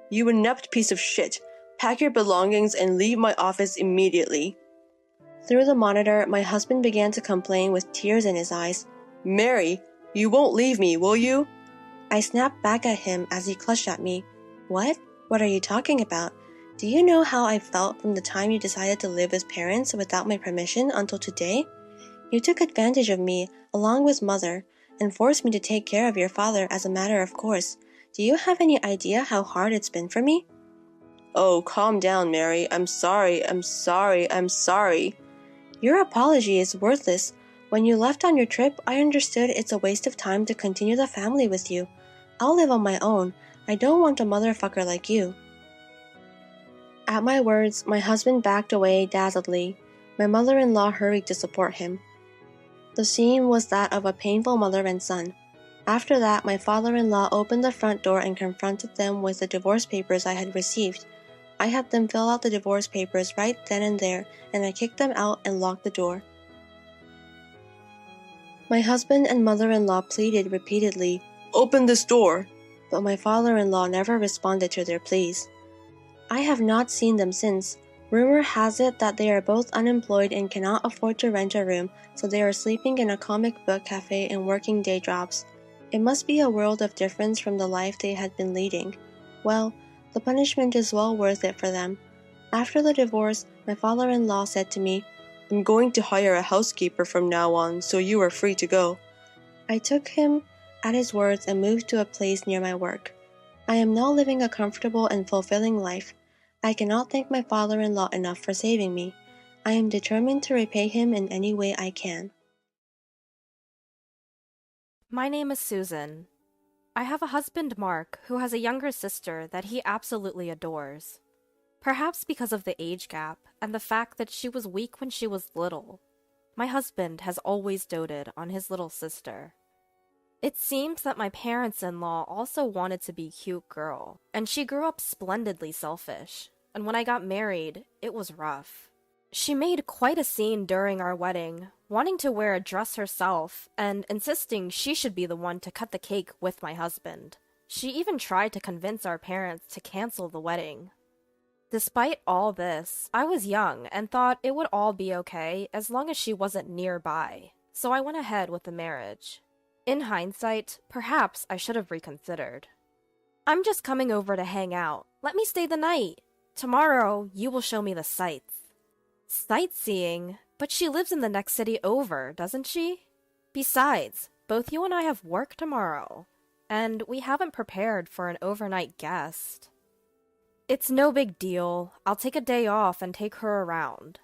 You inept piece of shit. Pack your belongings and leave my office immediately." Through the monitor, my husband began to complain with tears in his eyes. "Mary, you won't leave me, will you?" I snapped back at him as he clutched at me. "What? What are you talking about? Do you know how I felt from the time you decided to live with parents without my permission until today? You took advantage of me, along with Mother, and forced me to take care of your father as a matter of course. Do you have any idea how hard it's been for me?" "Oh, calm down, Mary. I'm sorry. Your apology is worthless. When you left on your trip, I understood it's a waste of time to continue the family with you. I'll live on my own. I don't want a motherfucker like you." At my words, my husband backed away dazzledly. My mother-in-law hurried to support him. The scene was that of a painful mother and son. After that, my father-in-law opened the front door and confronted them with the divorce papers I had received. I had them fill out the divorce papers right then and there, and I kicked them out and locked the door. My husband and mother-in-law pleaded repeatedly, "Open this door!" but my father-in-law never responded to their pleas. I have not seen them since. Rumor has it that they are both unemployed and cannot afford to rent a room, so they are sleeping in a comic book cafe and working day jobs. It must be a world of difference from the life they had been leading. Well, the punishment is well worth it for them. After the divorce, my father-in-law said to me, "I'm going to hire a housekeeper from now on, so you are free to go." I took him at his words and moved to a place near my work. I am now living a comfortable and fulfilling life. I cannot thank my father-in-law enough for saving me. I am determined to repay him in any way I can. My name is Susan. I have a husband, Mark, who has a younger sister that he absolutely adores. Perhaps because of the age gap and the fact that she was weak when she was little, my husband has always doted on his little sister. It seems that my parents-in-law also wanted to be a cute girl, and she grew up splendidly selfish, and when I got married, it was rough. She made quite a scene during our wedding, wanting to wear a dress herself and insisting she should be the one to cut the cake with my husband. She even tried to convince our parents to cancel the wedding. Despite all this, I was young and thought it would all be okay as long as she wasn't nearby, so I went ahead with the marriage. In hindsight, perhaps I should have reconsidered. "I'm just coming over to hang out. Let me stay the night. Tomorrow, you will show me the sights." Sightseeing? But she lives in the next city over, doesn't she? Besides, both you and I have work tomorrow, and we haven't prepared for an overnight guest. It's no big deal. I'll take a day off and take her around.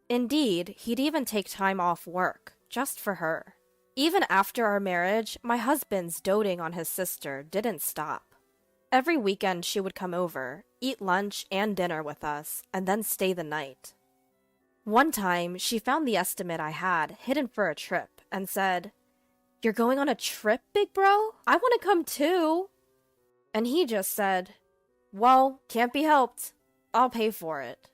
Indeed, he'd even take time off work, just for her. Even after our marriage, my husband's doting on his sister didn't stop. Every weekend she would come over, eat lunch and dinner with us, and then stay the night. One time, she found the estimate I had hidden for a trip and said, "You're going on a trip, big bro? I want to come too." And he just said, "Well, can't be helped. I'll pay for it."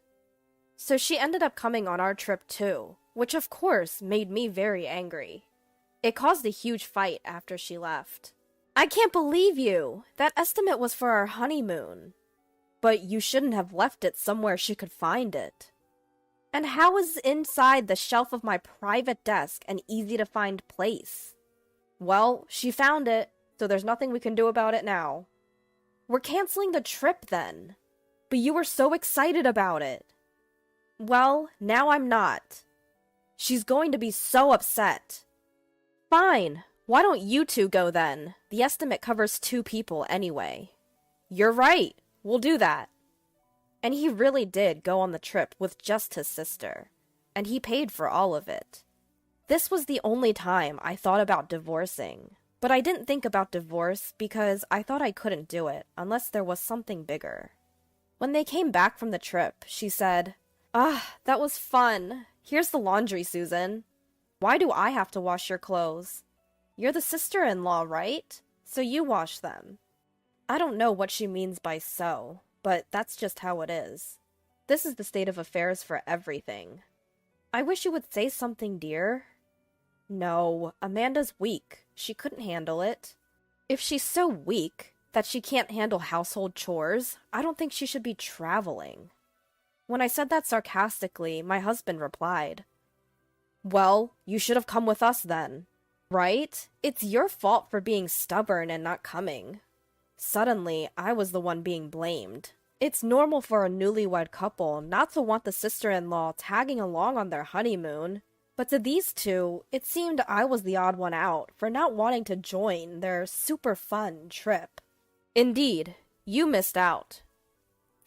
So she ended up coming on our trip too, which of course made me very angry. It caused a huge fight after she left. "I can't believe you! That estimate was for our honeymoon." "But you shouldn't have left it somewhere she could find it." "And how is it inside the shelf of my private desk an easy-to-find place?" "Well, she found it, so there's nothing we can do about it now." "We're canceling the trip then." "But you were so excited about it." "Well, now I'm not. She's going to be so upset." "Fine, why don't you two go then? The estimate covers 2 people anyway." "You're right, we'll do that." And he really did go on the trip with just his sister, and he paid for all of it. This was the only time I thought about divorcing, but I didn't think about divorce because I thought I couldn't do it unless there was something bigger. When they came back from the trip, she said, "That was fun. Here's the laundry, Susan. Why do I have to wash your clothes? You're the sister-in-law, right? So you wash them." I don't know what she means by so, but that's just how it is. This is the state of affairs for everything. "I wish you would say something, dear." No, Amanda's weak. She couldn't handle it. If she's so weak that she can't handle household chores, I don't think she should be traveling. When I said that sarcastically, my husband replied, "Well, you should have come with us then. Right? It's your fault for being stubborn and not coming." Suddenly, I was the one being blamed. It's normal for a newlywed couple not to want the sister-in-law tagging along on their honeymoon, but to these two, it seemed I was the odd one out for not wanting to join their super fun trip. Indeed, you missed out.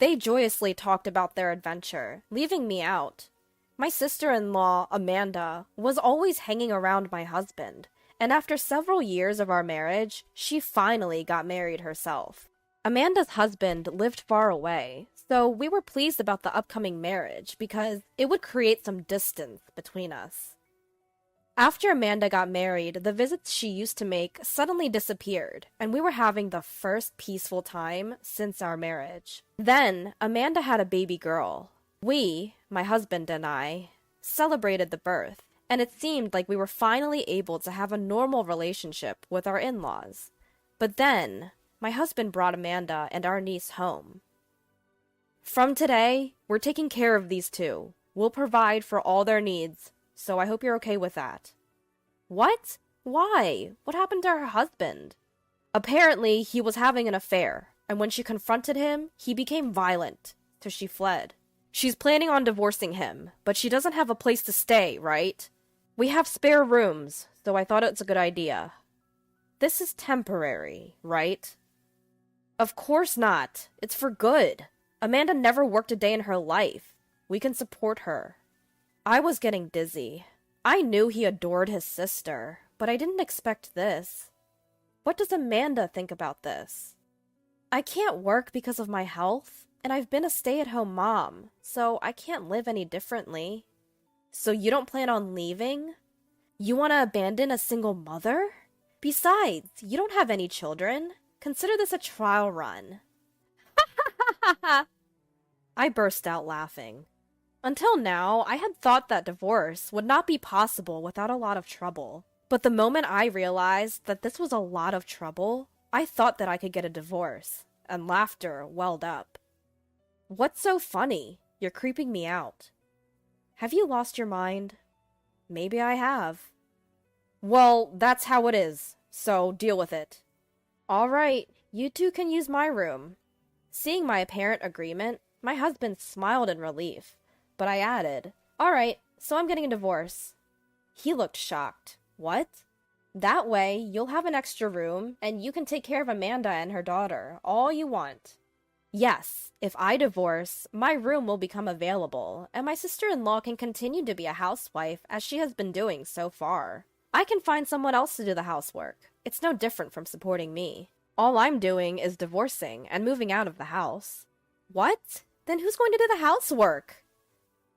They joyously talked about their adventure, leaving me out. My sister-in-law, Amanda, was always hanging around my husband, and after several years of our marriage, she finally got married herself. Amanda's husband lived far away, so we were pleased about the upcoming marriage because it would create some distance between us. After Amanda got married, the visits she used to make suddenly disappeared, and we were having the first peaceful time since our marriage. Then, Amanda had a baby girl. We, my husband and I, celebrated the birth, and it seemed like we were finally able to have a normal relationship with our in-laws. But then, my husband brought Amanda and our niece home. From today, we're taking care of these two. We'll provide for all their needs, so I hope you're okay with that. What? Why? What happened to her husband? Apparently, he was having an affair, and when she confronted him, he became violent, so she fled. She's planning on divorcing him, but she doesn't have a place to stay, right? We have spare rooms, so I thought it's a good idea. This is temporary, right? Of course not. It's for good. Amanda never worked a day in her life. We can support her. I was getting dizzy. I knew he adored his sister, but I didn't expect this. What does Amanda think about this? I can't work because of my health, and I've been a stay-at-home mom, so I can't live any differently. So you don't plan on leaving? You want to abandon a single mother? Besides, you don't have any children. Consider this a trial run. I burst out laughing. Until now, I had thought that divorce would not be possible without a lot of trouble. But the moment I realized that this was a lot of trouble, I thought that I could get a divorce, and laughter welled up. What's so funny? You're creeping me out. Have you lost your mind? Maybe I have. Well, that's how it is, so deal with it. All right, you two can use my room. Seeing my apparent agreement, my husband smiled in relief, but I added, all right, so I'm getting a divorce. He looked shocked. What? That way, you'll have an extra room, and you can take care of Amanda and her daughter all you want. Yes, if I divorce, my room will become available, and my sister-in-law can continue to be a housewife as she has been doing so far. I can find someone else to do the housework. It's no different from supporting me. All I'm doing is divorcing and moving out of the house. What? Then who's going to do the housework?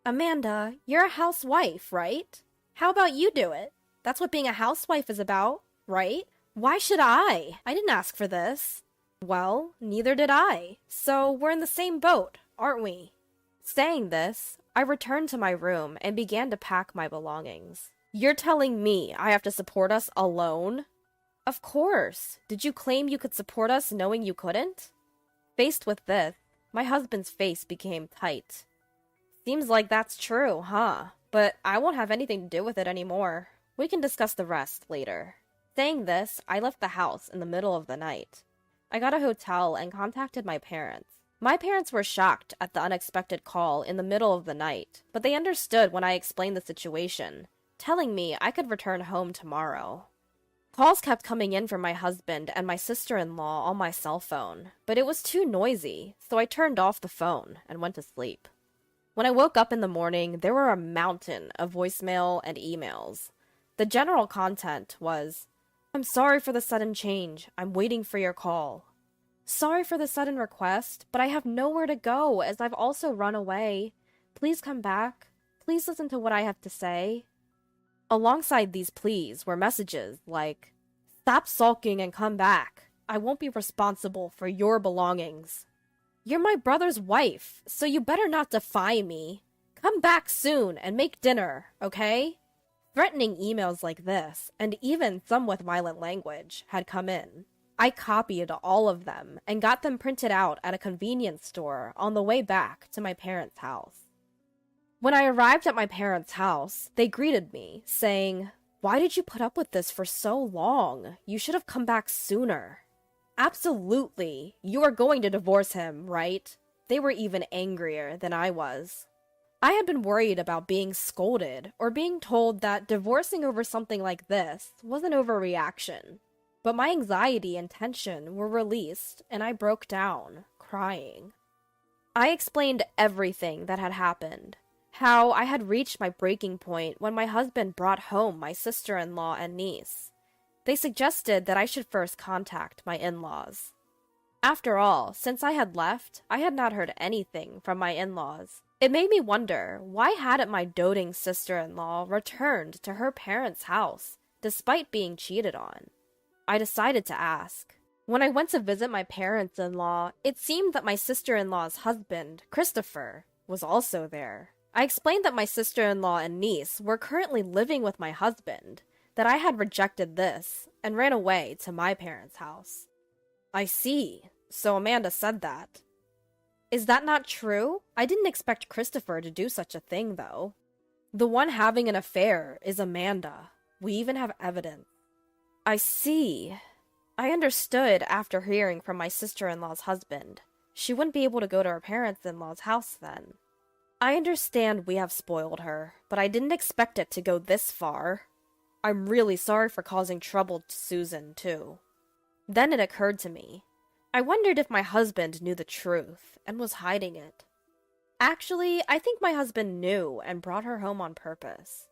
Amanda, you're a housewife, right? How about you do it? That's what being a housewife is about, right? Why should I? I didn't ask for this. Well, neither did I. So we're in the same boat, aren't we? Saying this, I returned to my room and began to pack my belongings. You're telling me I have to support us alone? Of course. Did you claim you could support us knowing you couldn't? Faced with this, my husband's face became tight. Seems like that's true, huh? But I won't have anything to do with it anymore. We can discuss the rest later. Saying this, I left the house in the middle of the night. I got a hotel and contacted my parents. My parents were shocked at the unexpected call in the middle of the night, but they understood when I explained the situation, telling me I could return home tomorrow. Calls kept coming in from my husband and my sister-in-law on my cell phone, but it was too noisy, so I turned off the phone and went to sleep. When I woke up in the morning, there were a mountain of voicemail and emails. The general content was, I'm sorry for the sudden change. I'm waiting for your call. Sorry for the sudden request, but I have nowhere to go as I've also run away. Please come back. Please listen to what I have to say. Alongside these pleas were messages like, stop sulking and come back. I won't be responsible for your belongings. You're my brother's wife, so you better not defy me. Come back soon and make dinner, okay? Threatening emails like this, and even some with violent language, had come in. I copied all of them and got them printed out at a convenience store on the way back to my parents' house. When I arrived at my parents' house, they greeted me, saying, why did you put up with this for so long? You should have come back sooner. Absolutely. You are going to divorce him, right? They were even angrier than I was. I had been worried about being scolded or being told that divorcing over something like this was an overreaction. But my anxiety and tension were released, and I broke down, crying. I explained everything that had happened. How I had reached my breaking point when my husband brought home my sister-in-law and niece. They suggested that I should first contact my in-laws. After all, since I had left, I had not heard anything from my in-laws. It made me wonder, why hadn't my doting sister-in-law returned to her parents' house, despite being cheated on? I decided to ask. When I went to visit my parents-in-law, it seemed that my sister-in-law's husband, Christopher, was also there. I explained that my sister-in-law and niece were currently living with my husband, that I had rejected this, and ran away to my parents' house. I see. So Amanda said that. Is that not true? I didn't expect Christopher to do such a thing, though. The one having an affair is Amanda. We even have evidence. I see. I understood after hearing from my sister-in-law's husband. She wouldn't be able to go to her parents-in-law's house then. I understand we have spoiled her, but I didn't expect it to go this far. I'm really sorry for causing trouble to Susan, too. Then it occurred to me. I wondered if my husband knew the truth and was hiding it. Actually, I think my husband knew and brought her home on purpose.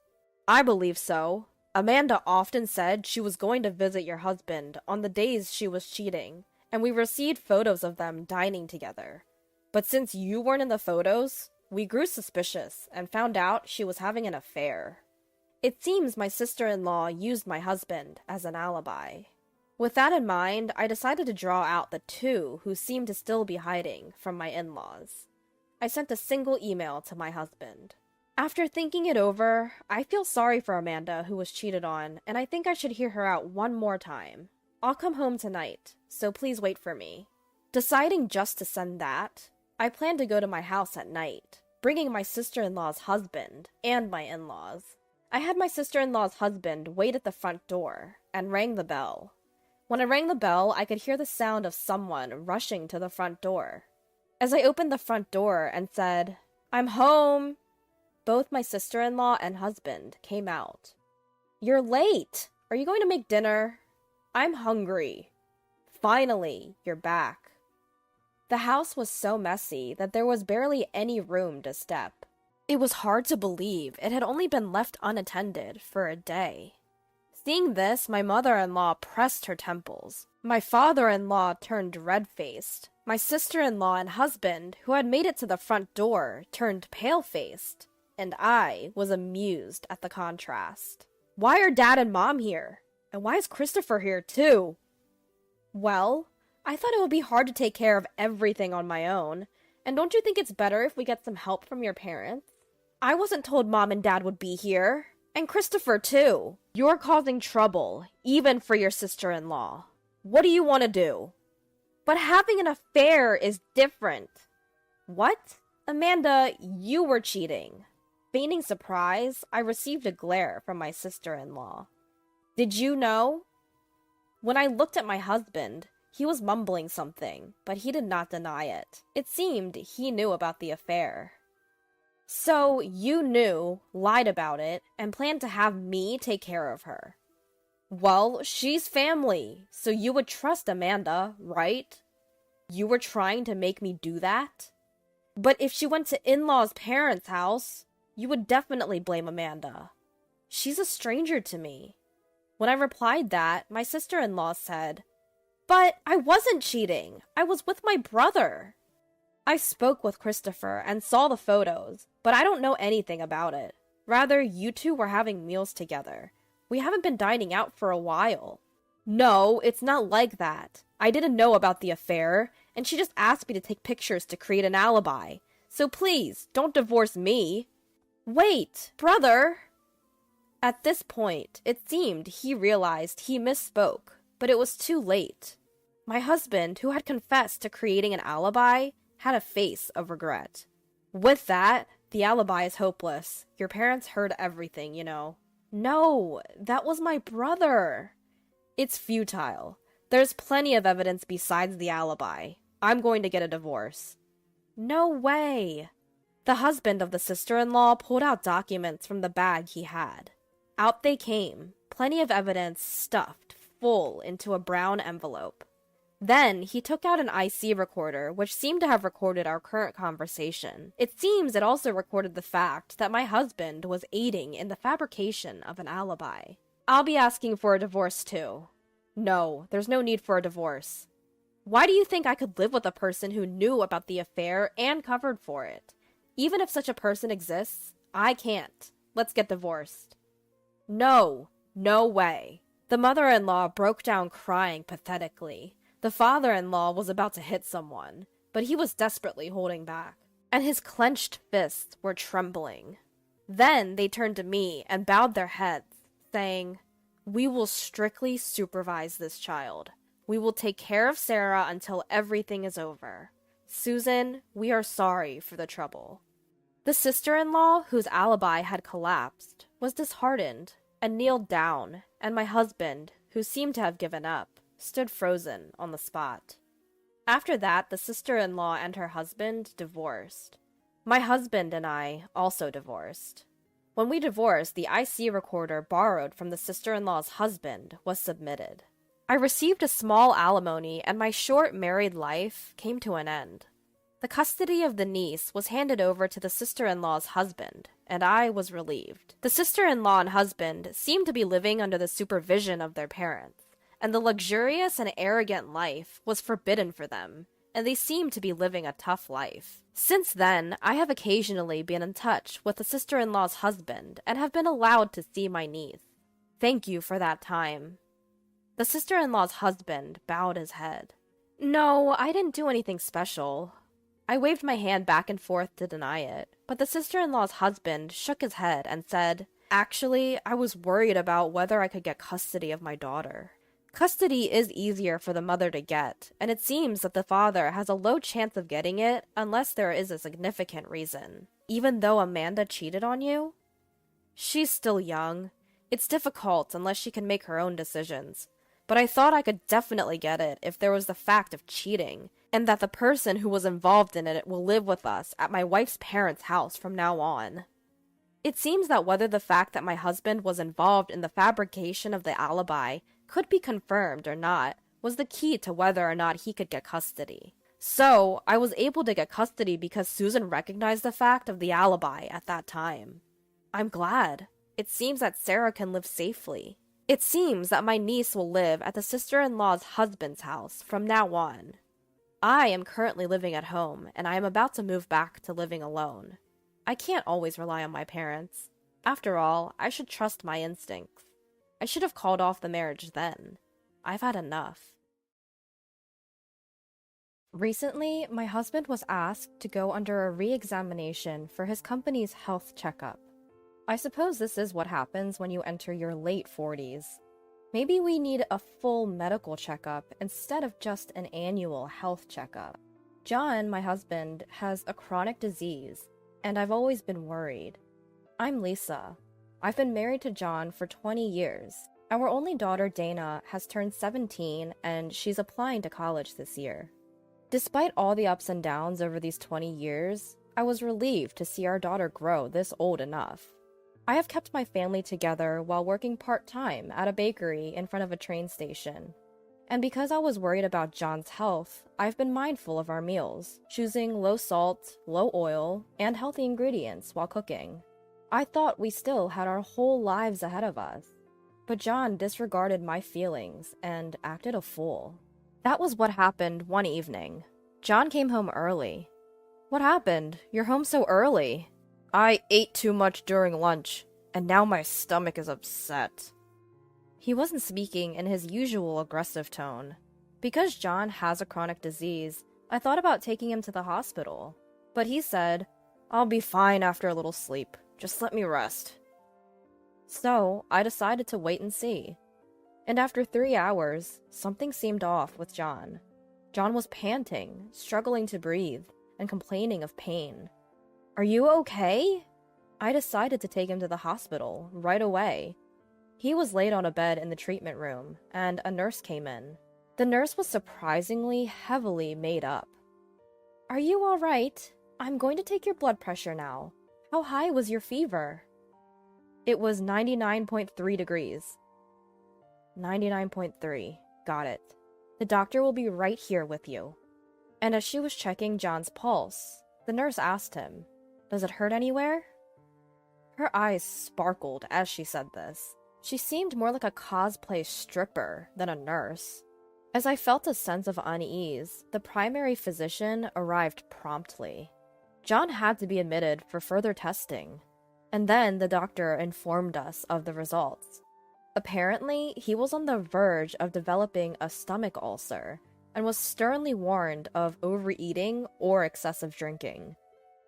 I believe so. Amanda often said she was going to visit your husband on the days she was cheating, and we received photos of them dining together. But since you weren't in the photos, we grew suspicious and found out she was having an affair. It seems my sister-in-law used my husband as an alibi. With that in mind, I decided to draw out the two who seemed to still be hiding from my in-laws. I sent a single email to my husband. After thinking it over, I feel sorry for Amanda who was cheated on, and I think I should hear her out one more time. I'll come home tonight, so please wait for me. Deciding just to send that, I plan to go to my house at night, bringing my sister-in-law's husband and my in-laws. I had my sister-in-law's husband wait at the front door and rang the bell. When I rang the bell, I could hear the sound of someone rushing to the front door. As I opened the front door and said, "I'm home," both my sister-in-law and husband came out. "You're late. Are you going to make dinner?" "I'm hungry." "Finally, you're back." The house was so messy that there was barely any room to step. It was hard to believe it had only been left unattended for a day. Seeing this, my mother-in-law pressed her temples. My father-in-law turned red-faced. My sister-in-law and husband, who had made it to the front door, turned pale-faced. And I was amused at the contrast. Why are Dad and Mom here? And why is Christopher here too? Well, I thought it would be hard to take care of everything on my own. And don't you think it's better if we get some help from your parents? I wasn't told Mom and Dad would be here. And Christopher, too. You're causing trouble, even for your sister-in-law. What do you want to do? But having an affair is different. What? Amanda, you were cheating. Feigning surprise, I received a glare from my sister-in-law. Did you know? When I looked at my husband, he was mumbling something, but he did not deny it. It seemed he knew about the affair. So, you knew, lied about it, and planned to have me take care of her. Well, she's family, so you would trust Amanda, right? You were trying to make me do that? But if she went to in-laws' parents' house, you would definitely blame Amanda. She's a stranger to me. When I replied that, my sister-in-law said, "But I wasn't cheating. I was with my brother." I spoke with Christopher and saw the photos, but I don't know anything about it. Rather, you two were having meals together. We haven't been dining out for a while. No, it's not like that. I didn't know about the affair, and she just asked me to take pictures to create an alibi. So please, don't divorce me. Wait, brother! At this point, it seemed he realized he misspoke, but it was too late. My husband, who had confessed to creating an alibi, had a face of regret. With that, the alibi is hopeless. Your parents heard everything, you know. No, that was my brother. It's futile. There's plenty of evidence besides the alibi. I'm going to get a divorce. No way. The husband of the sister-in-law pulled out documents from the bag he had. Out they came, plenty of evidence stuffed full into a brown envelope. Then he took out an IC recorder, which seemed to have recorded our current conversation. It seems it also recorded the fact that my husband was aiding in the fabrication of an alibi. I'll be asking for a divorce too. No, there's no need for a divorce. Why do you think I could live with a person who knew about the affair and covered for it? Even if such a person exists, I can't. Let's get divorced. No, no way. The mother-in-law broke down crying pathetically. The father-in-law was about to hit someone, but he was desperately holding back, and his clenched fists were trembling. Then they turned to me and bowed their heads, saying, "We will strictly supervise this child. We will take care of Sarah until everything is over. Susan, we are sorry for the trouble." The sister-in-law, whose alibi had collapsed, was disheartened and kneeled down, and my husband, who seemed to have given up, stood frozen on the spot. After that, the sister-in-law and her husband divorced. My husband and I also divorced. When we divorced, the IC recorder borrowed from the sister-in-law's husband was submitted. I received a small alimony, and my short married life came to an end. The custody of the niece was handed over to the sister-in-law's husband, and I was relieved. The sister-in-law and husband seemed to be living under the supervision of their parents, and the luxurious and arrogant life was forbidden for them, and they seemed to be living a tough life. Since then, I have occasionally been in touch with the sister-in-law's husband and have been allowed to see my niece. Thank you for that time. The sister-in-law's husband bowed his head. No, I didn't do anything special. I waved my hand back and forth to deny it, but the sister-in-law's husband shook his head and said, "Actually, I was worried about whether I could get custody of my daughter. Custody is easier for the mother to get, and it seems that the father has a low chance of getting it unless there is a significant reason. Even though Amanda cheated on you? She's still young. It's difficult unless she can make her own decisions. But I thought I could definitely get it if there was the fact of cheating, and that the person who was involved in it will live with us at my wife's parents' house from now on." It seems that whether the fact that my husband was involved in the fabrication of the alibi could be confirmed or not was the key to whether or not he could get custody. So, I was able to get custody because Susan recognized the fact of the alibi at that time. I'm glad. It seems that Sarah can live safely. It seems that my niece will live at the sister-in-law's husband's house from now on. I am currently living at home, and I am about to move back to living alone. I can't always rely on my parents. After all, I should trust my instincts. I should have called off the marriage then. I've had enough. Recently, my husband was asked to go under a re-examination for his company's health checkup. I suppose this is what happens when you enter your late 40s. Maybe we need a full medical checkup instead of just an annual health checkup. John, my husband, has a chronic disease, and I've always been worried. I'm Lisa. I've been married to John for 20 years. Our only daughter, Dana, has turned 17, and she's applying to college this year. Despite all the ups and downs over these 20 years, I was relieved to see our daughter grow this old enough. I have kept my family together while working part-time at a bakery in front of a train station. And because I was worried about John's health, I've been mindful of our meals, choosing low salt, low oil, and healthy ingredients while cooking. I thought we still had our whole lives ahead of us. But John disregarded my feelings and acted a fool. That was what happened one evening. John came home early. "What happened? You're home so early." "I ate too much during lunch, and now my stomach is upset." He wasn't speaking in his usual aggressive tone. Because John has a chronic disease, I thought about taking him to the hospital. But he said, "I'll be fine after a little sleep. Just let me rest." So, I decided to wait and see. And after 3 hours, something seemed off with John. John was panting, struggling to breathe, and complaining of pain. "Are you okay?" I decided to take him to the hospital right away. He was laid on a bed in the treatment room, and a nurse came in. The nurse was surprisingly heavily made up. "Are you all right? I'm going to take your blood pressure now. How high was your fever?" It was 99.3 degrees. 99.3. Got it. The doctor will be right here with you. And as she was checking John's pulse, the nurse asked him, "Does it hurt anywhere?" Her eyes sparkled as she said this. She seemed more like a cosplay stripper than a nurse. As I felt a sense of unease, the primary physician arrived promptly. John had to be admitted for further testing, and then the doctor informed us of the results. Apparently, he was on the verge of developing a stomach ulcer and was sternly warned of overeating or excessive drinking.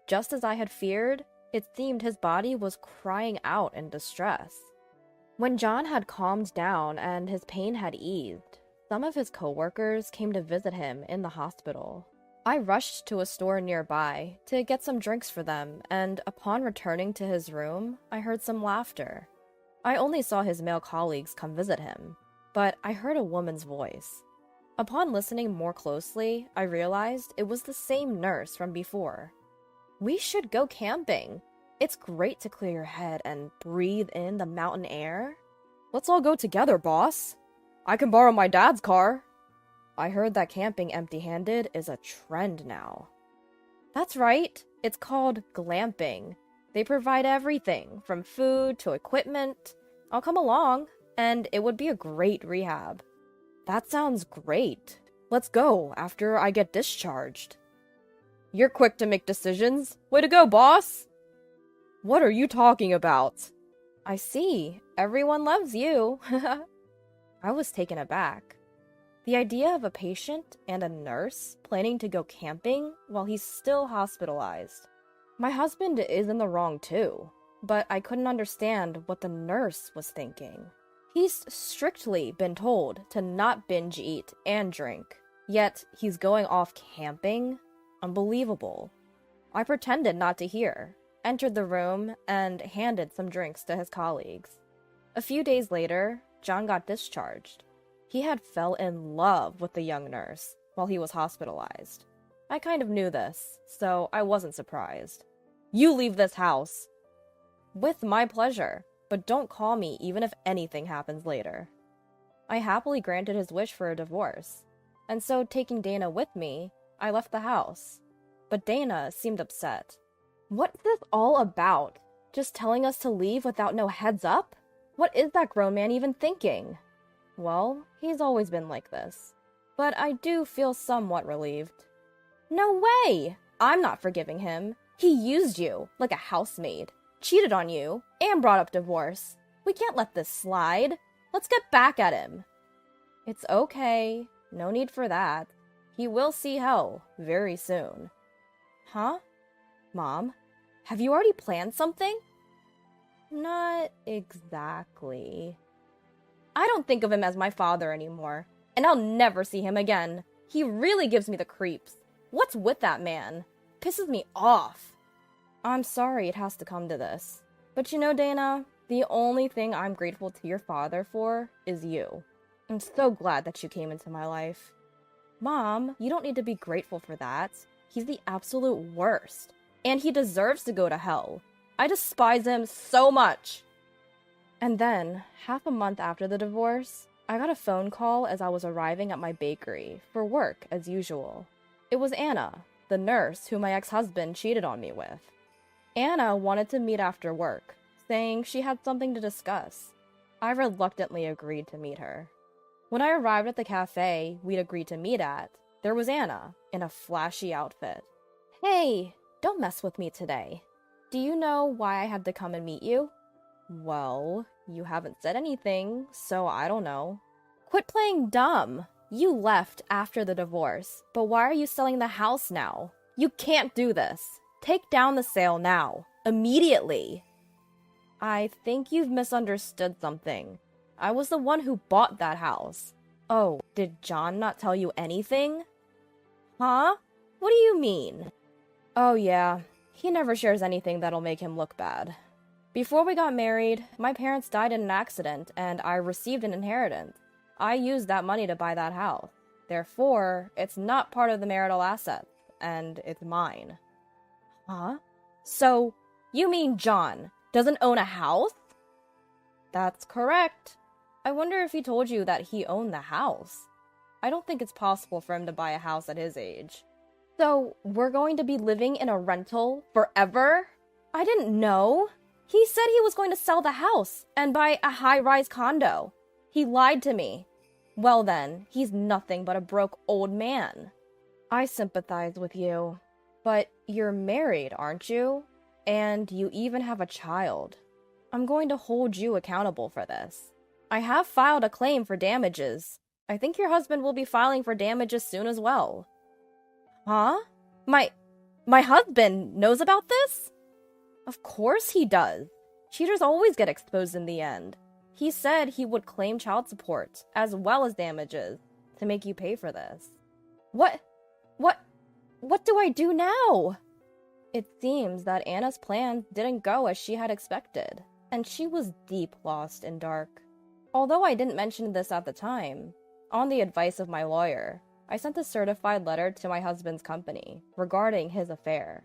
Just as I had feared, it seemed his body was crying out in distress. When John had calmed down and his pain had eased, some of his coworkers came to visit him in the hospital. I rushed to a store nearby to get some drinks for them, and upon returning to his room, I heard some laughter. I only saw his male colleagues come visit him, but I heard a woman's voice. Upon listening more closely, I realized it was the same nurse from before. "We should go camping. It's great to clear your head and breathe in the mountain air." "Let's all go together, boss. I can borrow my dad's car." I heard that camping empty-handed is a trend now. That's right, it's called glamping. They provide everything, from food to equipment. I'll come along, and it would be a great rehab. That sounds great. Let's go after I get discharged. You're quick to make decisions. Way to go, boss! What are you talking about? I see. Everyone loves you. I was taken aback. The idea of a patient and a nurse planning to go camping while he's still hospitalized. My husband is in the wrong too, but I couldn't understand what the nurse was thinking. He's strictly been told to not binge eat and drink, yet he's going off camping? Unbelievable. I pretended not to hear, entered the room, and handed some drinks to his colleagues. A few days later, John got discharged. He had fell in love with the young nurse while he was hospitalized. I kind of knew this, so I wasn't surprised. You leave this house! With my pleasure, but don't call me even if anything happens later. I happily granted his wish for a divorce, and so taking Dana with me, I left the house. But Dana seemed upset. What's this all about? Just telling us to leave without no heads up? What is that grown man even thinking? Well, he's always been like this. But I do feel somewhat relieved. No way! I'm not forgiving him. He used you, like a housemaid, cheated on you, and brought up divorce. We can't let this slide. Let's get back at him. It's okay. No need for that. He will see hell very soon. Huh? Mom, have you already planned something? Not exactly. I don't think of him as my father anymore, and I'll never see him again. He really gives me the creeps. What's with that man? Pisses me off. I'm sorry it has to come to this. But you know, Dana, the only thing I'm grateful to your father for is you. I'm so glad that you came into my life. Mom, you don't need to be grateful for that. He's the absolute worst. And he deserves to go to hell. I despise him so much. And then, half a month after the divorce, I got a phone call as I was arriving at my bakery for work as usual. It was Anna, the nurse who my ex-husband cheated on me with. Anna wanted to meet after work, saying she had something to discuss. I reluctantly agreed to meet her. When I arrived at the cafe we'd agreed to meet at, there was Anna in a flashy outfit. Hey, don't mess with me today. Do you know why I had to come and meet you? Well, you haven't said anything, so I don't know. Quit playing dumb. You left after the divorce, but why are you selling the house now? You can't do this. Take down the sale now. Immediately. I think you've misunderstood something. I was the one who bought that house. Oh, did John not tell you anything? Huh? What do you mean? Oh yeah, he never shares anything that'll make him look bad. Before we got married, my parents died in an accident and I received an inheritance. I used that money to buy that house. Therefore, it's not part of the marital assets, and it's mine. Huh? So, you mean John doesn't own a house? That's correct. I wonder if he told you that he owned the house. I don't think it's possible for him to buy a house at his age. So, we're going to be living in a rental forever? I didn't know. He said he was going to sell the house and buy a high-rise condo. He lied to me. Well then, he's nothing but a broke old man. I sympathize with you. But you're married, aren't you? And you even have a child. I'm going to hold you accountable for this. I have filed a claim for damages. I think your husband will be filing for damages soon as well. Huh? My husband knows about this? Of course he does. Cheaters always get exposed in the end. He said he would claim child support, as well as damages, to make you pay for this. What do I do now? It seems that Anna's plans didn't go as she had expected, and she was deep lost in dark. Although I didn't mention this at the time, on the advice of my lawyer, I sent a certified letter to my husband's company regarding his affair.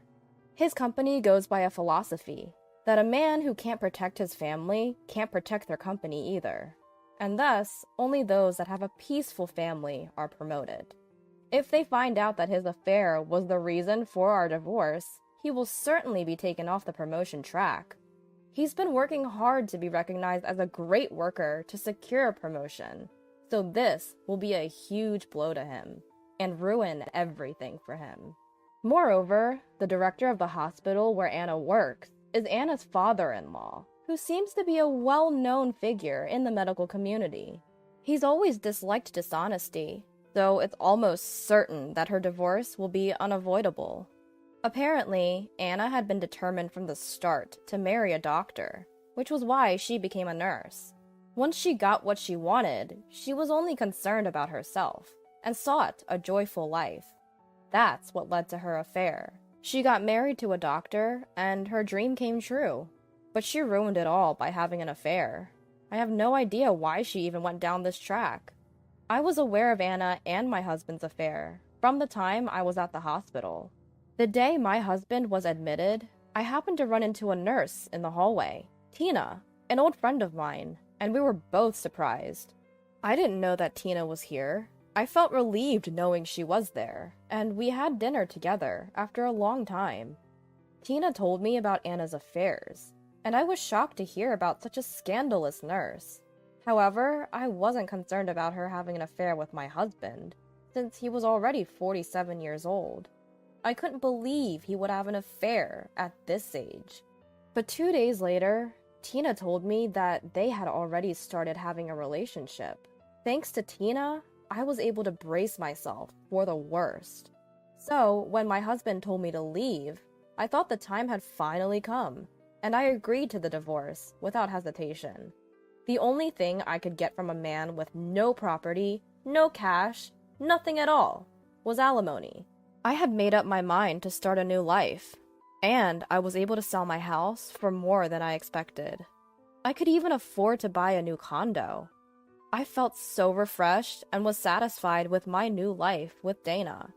His company goes by a philosophy that a man who can't protect his family can't protect their company either, and thus only those that have a peaceful family are promoted. If they find out that his affair was the reason for our divorce, he will certainly be taken off the promotion track. He's been working hard to be recognized as a great worker to secure a promotion, so this will be a huge blow to him and ruin everything for him. Moreover, the director of the hospital where Anna works is Anna's father-in-law, who seems to be a well-known figure in the medical community. He's always disliked dishonesty, so it's almost certain that her divorce will be unavoidable. Apparently, Anna had been determined from the start to marry a doctor, which was why she became a nurse. Once she got what she wanted, she was only concerned about herself, and sought a joyful life. That's what led to her affair. She got married to a doctor, and her dream came true. But she ruined it all by having an affair. I have no idea why she even went down this track. I was aware of Anna and my husband's affair from the time I was at the hospital. The day my husband was admitted, I happened to run into a nurse in the hallway, Tina, an old friend of mine, and we were both surprised. I didn't know that Tina was here. I felt relieved knowing she was there, and we had dinner together after a long time. Tina told me about Anna's affairs, and I was shocked to hear about such a scandalous nurse. However, I wasn't concerned about her having an affair with my husband, since he was already 47 years old. I couldn't believe he would have an affair at this age. But 2 days later, Tina told me that they had already started having a relationship. Thanks to Tina, I was able to brace myself for the worst. So, when my husband told me to leave, I thought the time had finally come, and I agreed to the divorce without hesitation. The only thing I could get from a man with no property, no cash, nothing at all, was alimony. I had made up my mind to start a new life, and I was able to sell my house for more than I expected. I could even afford to buy a new condo. I felt so refreshed and was satisfied with my new life with Dana.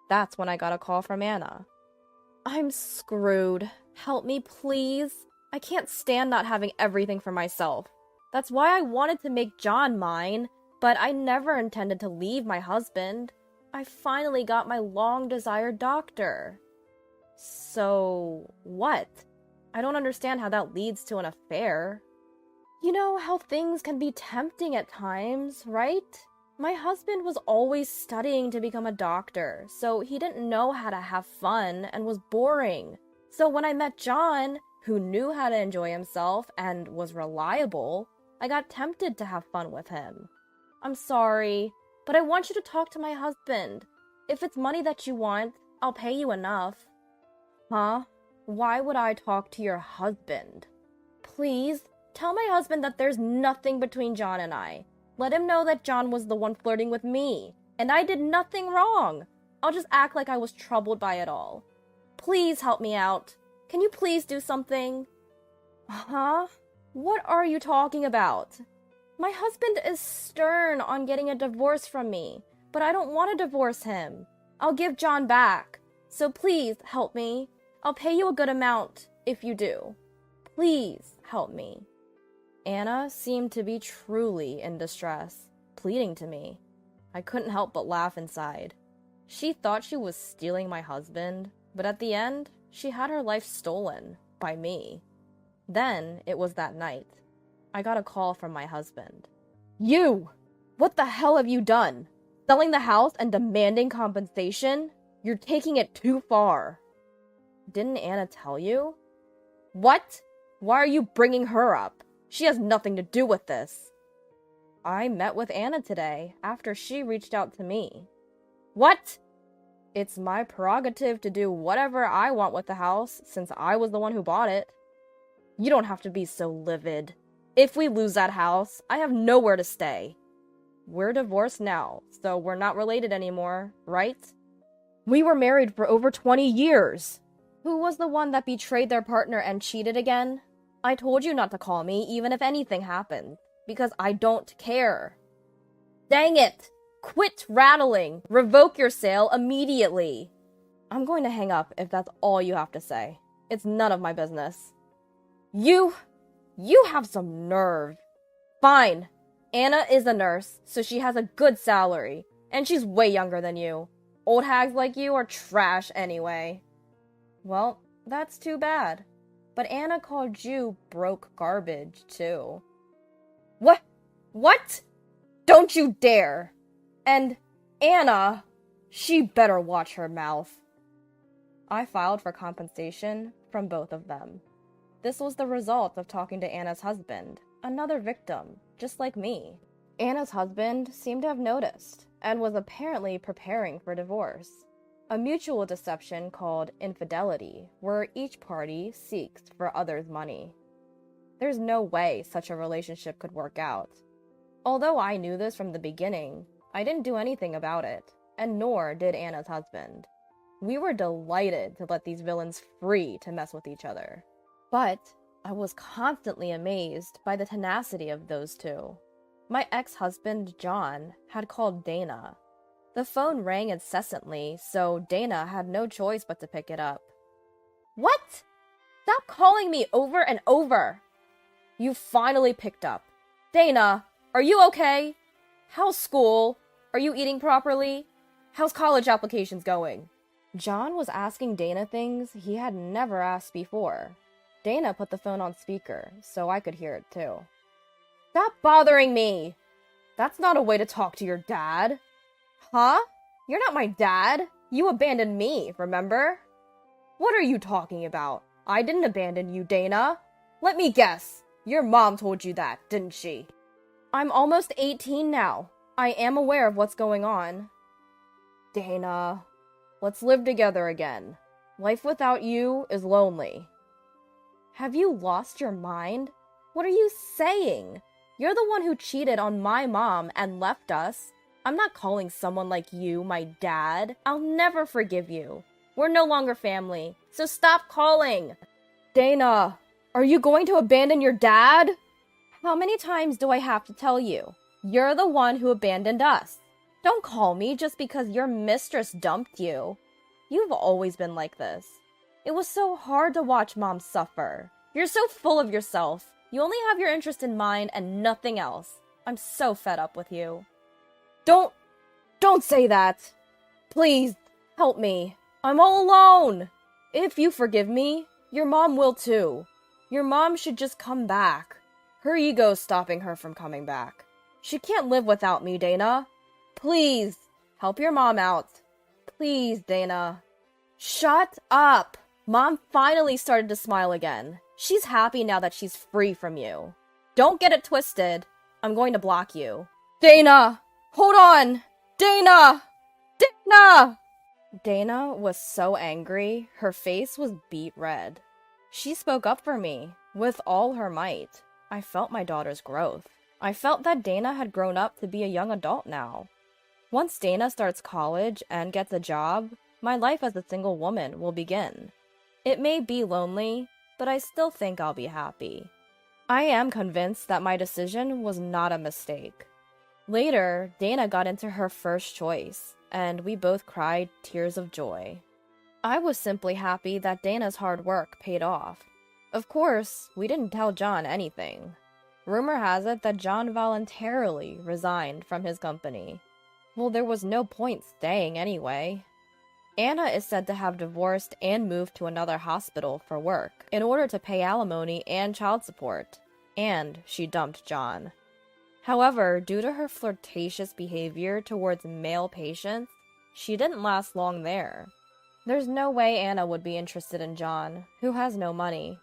That's when I got a call from Anna. I'm screwed. Help me, please. I can't stand not having everything for myself. That's why I wanted to make John mine, but I never intended to leave my husband. I finally got my long-desired doctor. So, what? I don't understand how that leads to an affair. You know how things can be tempting at times, right? My husband was always studying to become a doctor, so he didn't know how to have fun and was boring. So when I met John, who knew how to enjoy himself and was reliable, I got tempted to have fun with him. I'm sorry, but I want you to talk to my husband. If it's money that you want, I'll pay you enough. Huh? Why would I talk to your husband? Please, tell my husband that there's nothing between John and I. Let him know that John was the one flirting with me, and I did nothing wrong. I'll just act like I was troubled by it all. Please help me out. Can you please do something? Huh? What are you talking about? My husband is stern on getting a divorce from me, but I don't want to divorce him. I'll give John back. So please help me. I'll pay you a good amount if you do. Please help me. Anna seemed to be truly in distress, pleading to me. I couldn't help but laugh inside. She thought she was stealing my husband, but at the end, she had her life stolen by me. Then it was that night. I got a call from my husband. You! What the hell have you done? Selling the house and demanding compensation? You're taking it too far. Didn't Anna tell you? What? Why are you bringing her up? She has nothing to do with this. I met with Anna today after she reached out to me. What? It's my prerogative to do whatever I want with the house since I was the one who bought it. You don't have to be so livid. If we lose that house, I have nowhere to stay. We're divorced now, so we're not related anymore, right? We were married for over 20 years. Who was the one that betrayed their partner and cheated again? I told you not to call me even if anything happened, because I don't care. Dang it! Quit rattling! Revoke your sale immediately! I'm going to hang up if that's all you have to say. It's none of my business. You have some nerve. Fine. Anna is a nurse, so she has a good salary, and she's way younger than you. Old hags like you are trash anyway. Well, that's too bad. But Anna called you broke garbage, too. What? Don't you dare! And Anna, she better watch her mouth. I filed for compensation from both of them. This was the result of talking to Anna's husband, another victim, just like me. Anna's husband seemed to have noticed, and was apparently preparing for divorce. A mutual deception called infidelity, where each party seeks for others' money. There's no way such a relationship could work out. Although I knew this from the beginning, I didn't do anything about it, and nor did Anna's husband. We were delighted to let these villains free to mess with each other. But I was constantly amazed by the tenacity of those two. My ex-husband, John, had called Dana. The phone rang incessantly, so Dana had no choice but to pick it up. What? Stop calling me over and over! You finally picked up. Dana, are you okay? How's school? Are you eating properly? How's college applications going? John was asking Dana things he had never asked before. Dana put the phone on speaker, so I could hear it too. Stop bothering me! That's not a way to talk to your dad. Huh? You're not my dad. You abandoned me, remember? What are you talking about? I didn't abandon you, Dana. Let me guess. Your mom told you that, didn't she? I'm almost 18 now. I am aware of what's going on. Dana, let's live together again. Life without you is lonely. Have you lost your mind? What are you saying? You're the one who cheated on my mom and left us. I'm not calling someone like you my dad. I'll never forgive you. We're no longer family, so stop calling. Dana, are you going to abandon your dad? How many times do I have to tell you? You're the one who abandoned us. Don't call me just because your mistress dumped you. You've always been like this. It was so hard to watch Mom suffer. You're so full of yourself. You only have your interest in mind and nothing else. I'm so fed up with you. Don't say that. Please, help me. I'm all alone. If you forgive me, your mom will too. Your mom should just come back. Her ego's stopping her from coming back. She can't live without me, Dana. Please, help your mom out. Please, Dana. Shut up. Mom finally started to smile again. She's happy now that she's free from you. Don't get it twisted. I'm going to block you. Dana! Hold on! Dana! Dana! Dana was so angry, her face was beet red. She spoke up for me, with all her might. I felt my daughter's growth. I felt that Dana had grown up to be a young adult now. Once Dana starts college and gets a job, my life as a single woman will begin. It may be lonely, but I still think I'll be happy. I am convinced that my decision was not a mistake. Later, Dana got into her first choice, and we both cried tears of joy. I was simply happy that Dana's hard work paid off. Of course, we didn't tell John anything. Rumor has it that John voluntarily resigned from his company. Well, there was no point staying anyway. Anna is said to have divorced and moved to another hospital for work in order to pay alimony and child support, and she dumped John. However, due to her flirtatious behavior towards male patients, she didn't last long there. There's no way Anna would be interested in John, who has no money.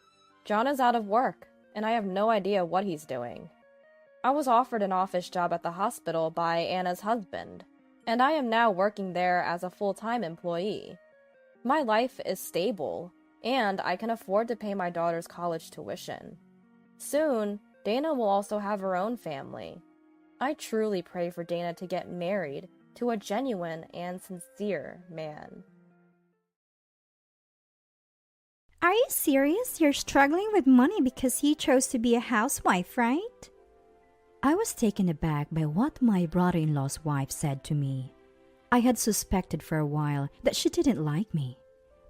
John is out of work, and I have no idea what he's doing. I was offered an office job at the hospital by Anna's husband, and I am now working there as a full-time employee. My life is stable, and I can afford to pay my daughter's college tuition. Soon, Dana will also have her own family. I truly pray for Dana to get married to a genuine and sincere man. Are you serious? You're struggling with money because you chose to be a housewife, right? I was taken aback by what my brother-in-law's wife said to me. I had suspected for a while that she didn't like me,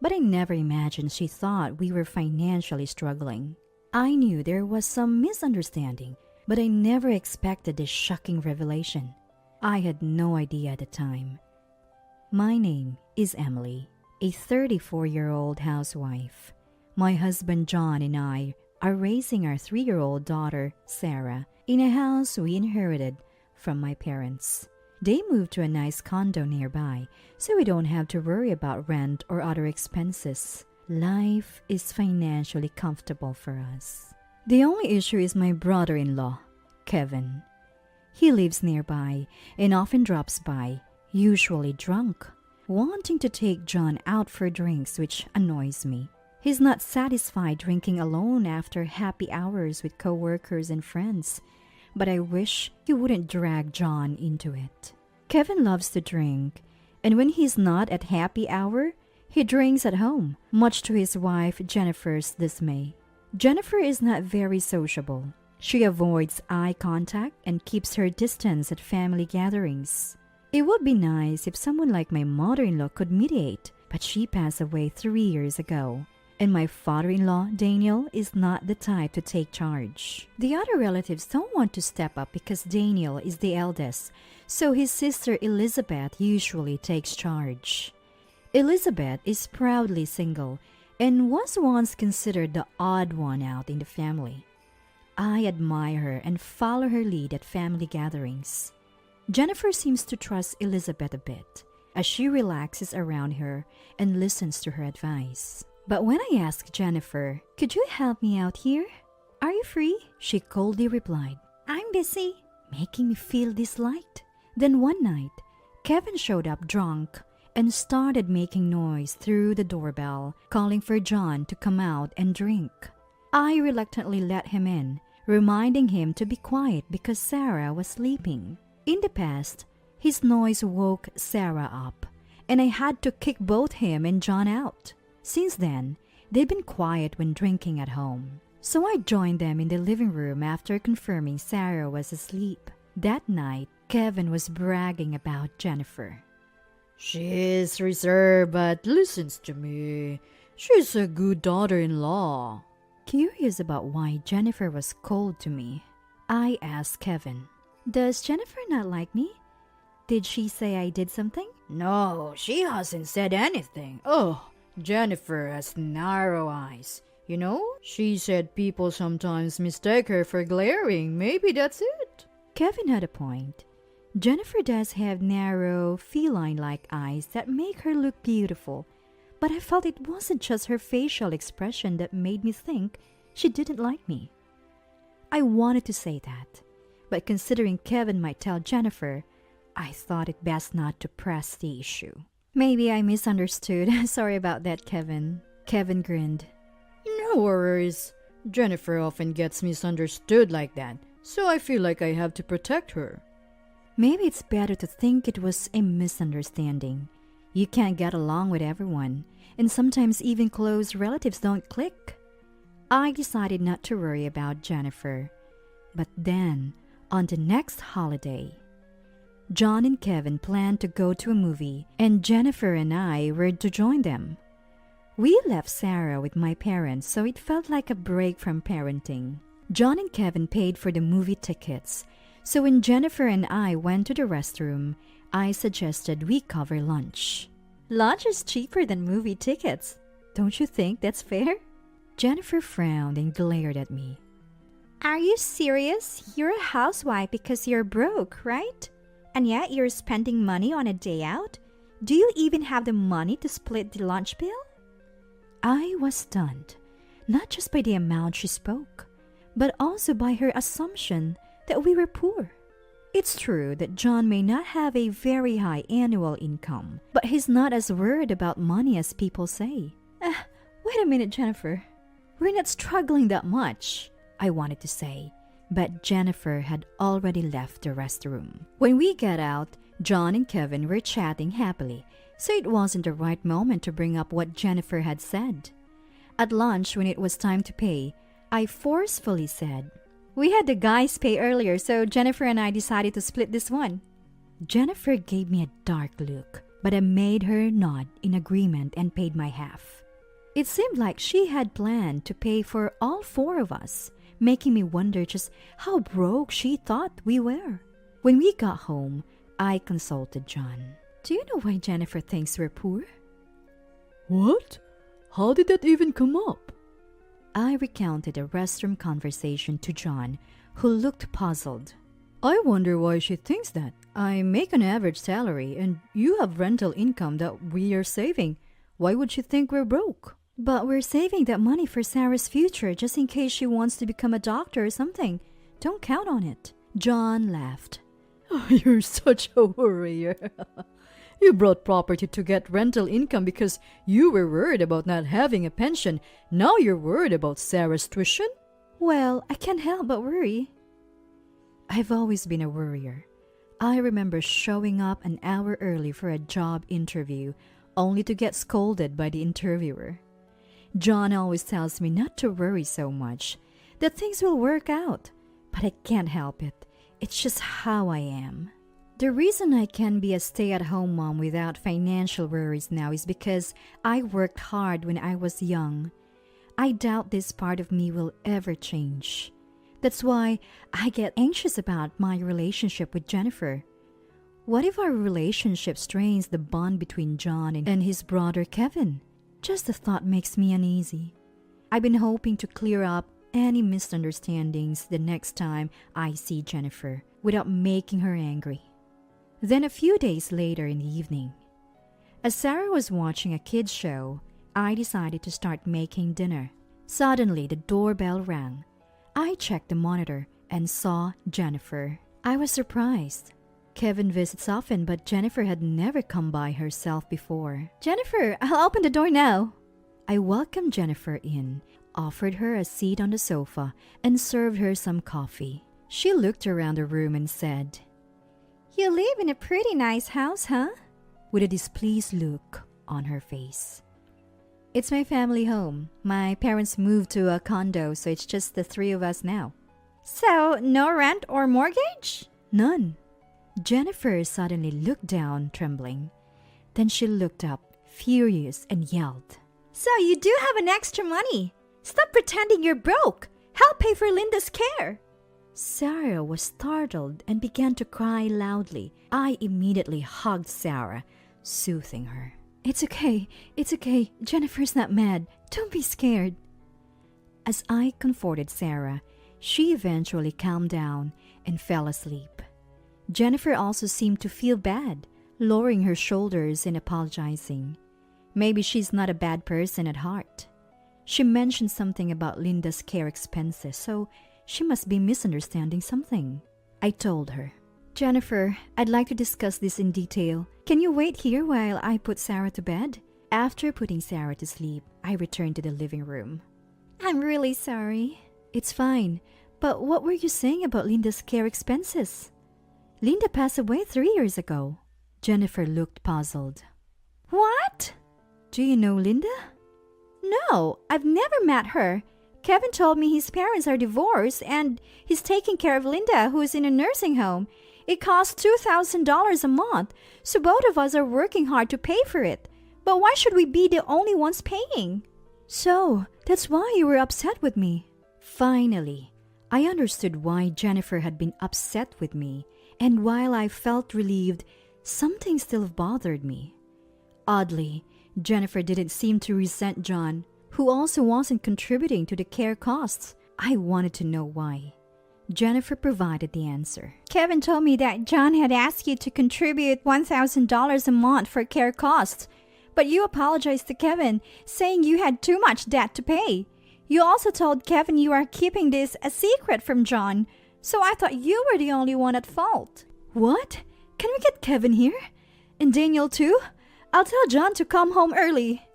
but I never imagined she thought we were financially struggling. I knew there was some misunderstanding, but I never expected this shocking revelation. I had no idea at the time. My name is Emily, a 34-year-old housewife. My husband John and I are raising our 3-year-old daughter, Sarah, in a house we inherited from my parents. They moved to a nice condo nearby, so we don't have to worry about rent or other expenses. Life is financially comfortable for us. The only issue is my brother-in-law, Kevin. He lives nearby and often drops by, usually drunk, wanting to take John out for drinks, which annoys me. He's not satisfied drinking alone after happy hours with co-workers and friends, but I wish he wouldn't drag John into it. Kevin loves to drink, and when he's not at happy hour, he drinks at home, much to his wife Jennifer's dismay. Jennifer is not very sociable. She avoids eye contact and keeps her distance at family gatherings. It would be nice if someone like my mother-in-law could mediate, but she passed away 3 years ago. And my father-in-law, Daniel, is not the type to take charge. The other relatives don't want to step up because Daniel is the eldest, so his sister Elizabeth usually takes charge. Elizabeth is proudly single and was once considered the odd one out in the family. I admire her and follow her lead at family gatherings. Jennifer seems to trust Elizabeth a bit, as she relaxes around her and listens to her advice. But when I asked Jennifer, "Could you help me out here? Are you free?" she coldly replied, "I'm busy," making me feel disliked. Then one night, Kevin showed up drunk and started making noise through the doorbell, calling for John to come out and drink. I reluctantly let him in, reminding him to be quiet because Sarah was sleeping. In the past, his noise woke Sarah up, and I had to kick both him and John out. Since then, they'd been quiet when drinking at home. So I joined them in the living room after confirming Sarah was asleep. That night, Kevin was bragging about Jennifer. "She's reserved but listens to me. She's a good daughter-in-law." Curious about why Jennifer was cold to me, I asked Kevin, "Does Jennifer not like me? Did she say I did something?" "No, she hasn't said anything. Oh, Jennifer has narrow eyes. You know, she said people sometimes mistake her for glaring. Maybe that's it." Kevin had a point. Jennifer does have narrow, feline-like eyes that make her look beautiful, but I felt it wasn't just her facial expression that made me think she didn't like me. I wanted to say that, but considering Kevin might tell Jennifer, I thought it best not to press the issue. "Maybe I misunderstood. Sorry about that, Kevin." Kevin grinned. "No worries. Jennifer often gets misunderstood like that, so I feel like I have to protect her." Maybe it's better to think it was a misunderstanding. You can't get along with everyone, and sometimes even close relatives don't click. I decided not to worry about Jennifer. But then, on the next holiday, John and Kevin planned to go to a movie, and Jennifer and I were to join them. We left Sarah with my parents, so it felt like a break from parenting. John and Kevin paid for the movie tickets, so when Jennifer and I went to the restroom, I suggested we cover lunch. Lunch is cheaper than movie tickets. Don't you think that's fair? Jennifer frowned and glared at me. Are you serious? You're a housewife because you're broke, right? And yet you're spending money on a day out? Do you even have the money to split the lunch bill? I was stunned, not just by the amount she spoke, but also by her assumption that we were poor. It's true that John may not have a very high annual income, but he's not as worried about money as people say. Wait a minute, Jennifer. We're not struggling that much, I wanted to say, but Jennifer had already left the restroom. When we got out, John and Kevin were chatting happily, so it wasn't the right moment to bring up what Jennifer had said. At lunch, when it was time to pay, I forcefully said, "We had the guys pay earlier, so Jennifer and I decided to split this one." Jennifer gave me a dark look, but I made her nod in agreement and paid my half. It seemed like she had planned to pay for all four of us, making me wonder just how broke she thought we were. When we got home, I consulted John. "Do you know why Jennifer thinks we're poor?" What? How did that even come up? I recounted a restroom conversation to John, who looked puzzled. I wonder why she thinks that. I make an average salary and you have rental income that we are saving. Why would she think we're broke? But we're saving that money for Sarah's future just in case she wants to become a doctor or something. Don't count on it. John laughed. You're such a worrier. You brought property to get rental income because you were worried about not having a pension. Now you're worried about Sarah's tuition? Well, I can't help but worry. I've always been a worrier. I remember showing up an hour early for a job interview, only to get scolded by the interviewer. John always tells me not to worry so much, that things will work out, but I can't help it. It's just how I am. The reason I can be a stay-at-home mom without financial worries now is because I worked hard when I was young. I doubt this part of me will ever change. That's why I get anxious about my relationship with Jennifer. What if our relationship strains the bond between John and his brother Kevin? Just the thought makes me uneasy. I've been hoping to clear up any misunderstandings the next time I see Jennifer without making her angry. Then a few days later in the evening, as Sarah was watching a kids' show, I decided to start making dinner. Suddenly, the doorbell rang. I checked the monitor and saw Jennifer. I was surprised. Kevin visits often, but Jennifer had never come by herself before. "Jennifer, I'll open the door now." I welcomed Jennifer in, offered her a seat on the sofa, and served her some coffee. She looked around the room and said, You live in a pretty nice house, huh? with a displeased look on her face. "It's my family home. My parents moved to a condo, so it's just the three of us now." So, no rent or mortgage? "None." Jennifer suddenly looked down, trembling. Then she looked up, furious, and yelled, So you do have an extra money. Stop pretending you're broke. Help pay for Linda's care. Sarah was startled and began to cry loudly. I immediately hugged Sarah, soothing her. It's okay. Jennifer's not mad. Don't be scared." As I comforted Sarah, she eventually calmed down and fell asleep. Jennifer also seemed to feel bad, lowering her shoulders and apologizing. Maybe she's not a bad person at heart. She mentioned something about Linda's care expenses, so she must be misunderstanding something. I told her, "Jennifer, I'd like to discuss this in detail. Can you wait here while I put Sarah to bed?" After putting Sarah to sleep, I returned to the living room. I'm really sorry. "It's fine, but what were you saying about Linda's care expenses? Linda passed away 3 years ago." Jennifer looked puzzled. What? "Do you know Linda?" No, I've never met her. Kevin told me his parents are divorced and he's taking care of Linda, who is in a nursing home. It costs $2,000 a month, so both of us are working hard to pay for it. But why should we be the only ones paying? "So, that's why you were upset with me." Finally, I understood why Jennifer had been upset with me, and while I felt relieved, something still bothered me. Oddly, Jennifer didn't seem to resent John, who also wasn't contributing to the care costs. I wanted to know why. Jennifer provided the answer. Kevin told me that John had asked you to contribute $1,000 a month for care costs, but you apologized to Kevin, saying you had too much debt to pay. You also told Kevin you are keeping this a secret from John, so I thought you were the only one at fault. What? Can we get Kevin here? And Daniel too? I'll tell John to come home early.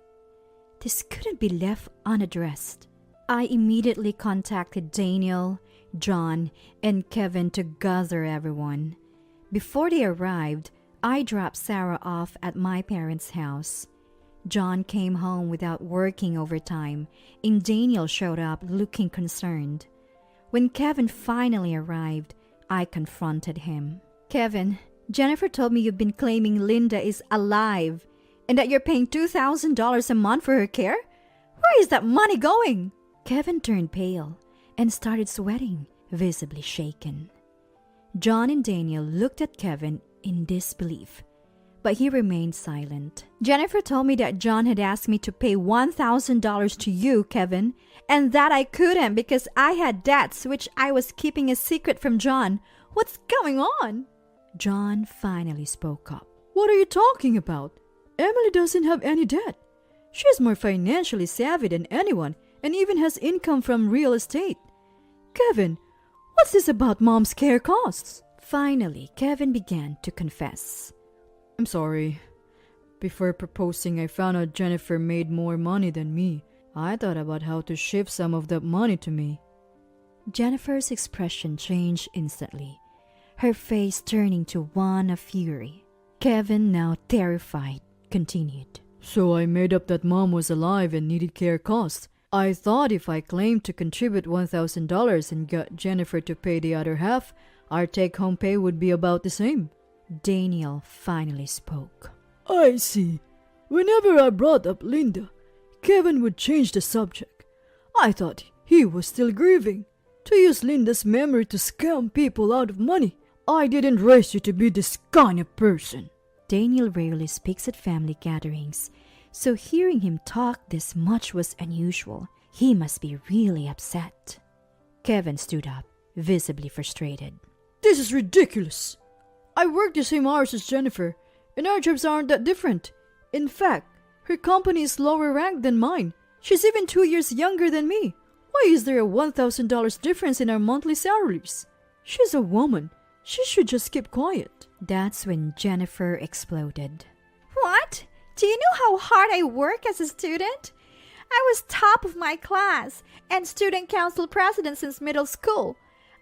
This couldn't be left unaddressed. I immediately contacted Daniel, John, and Kevin to gather everyone. Before they arrived, I dropped Sarah off at my parents' house. John came home without working overtime, and Daniel showed up looking concerned. When Kevin finally arrived, I confronted him. Kevin, Jennifer told me you've been claiming Linda is alive and that you're paying $2,000 a month for her care? Where is that money going? Kevin turned pale and started sweating, visibly shaken. John and Daniel looked at Kevin in disbelief, but he remained silent. Jennifer told me that John had asked me to pay $1,000 to you, Kevin, and that I couldn't because I had debts which I was keeping a secret from John. What's going on? John finally spoke up. What are you talking about? Emily doesn't have any debt. She's more financially savvy than anyone and even has income from real estate. Kevin, what's this about Mom's care costs? Finally, Kevin began to confess. I'm sorry. Before proposing, I found out Jennifer made more money than me. I thought about how to shift some of that money to me. Jennifer's expression changed instantly, her face turning to one of fury. Kevin, now terrified, continued. So I made up that Mom was alive and needed care costs. I thought if I claimed to contribute $1,000 and got Jennifer to pay the other half, our take-home pay would be about the same. Daniel finally spoke. I see. Whenever I brought up Linda, Kevin would change the subject. I thought he was still grieving. To use Linda's memory to scam people out of money. I didn't raise you to be this kind of person. Daniel rarely speaks at family gatherings, so hearing him talk this much was unusual. He must be really upset. Kevin stood up, visibly frustrated. This is ridiculous. I work the same hours as Jennifer, and our jobs aren't that different. In fact, her company is lower ranked than mine. She's even 2 years younger than me. Why is there a $1,000 difference in our monthly salaries? She's a woman. She should just keep quiet. That's when Jennifer exploded. What? Do you know how hard I work as a student? I was top of my class and student council president since middle school.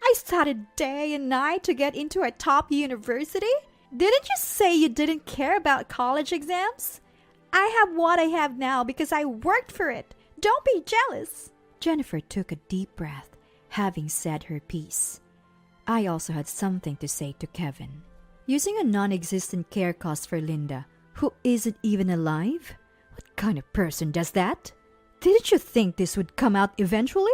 I studied day and night to get into a top university. Didn't you say you didn't care about college exams? I have what I have now because I worked for it. Don't be jealous. Jennifer took a deep breath, having said her piece. I also had something to say to Kevin. Using a non-existent care cost for Linda, who isn't even alive? What kind of person does that? Didn't you think this would come out eventually?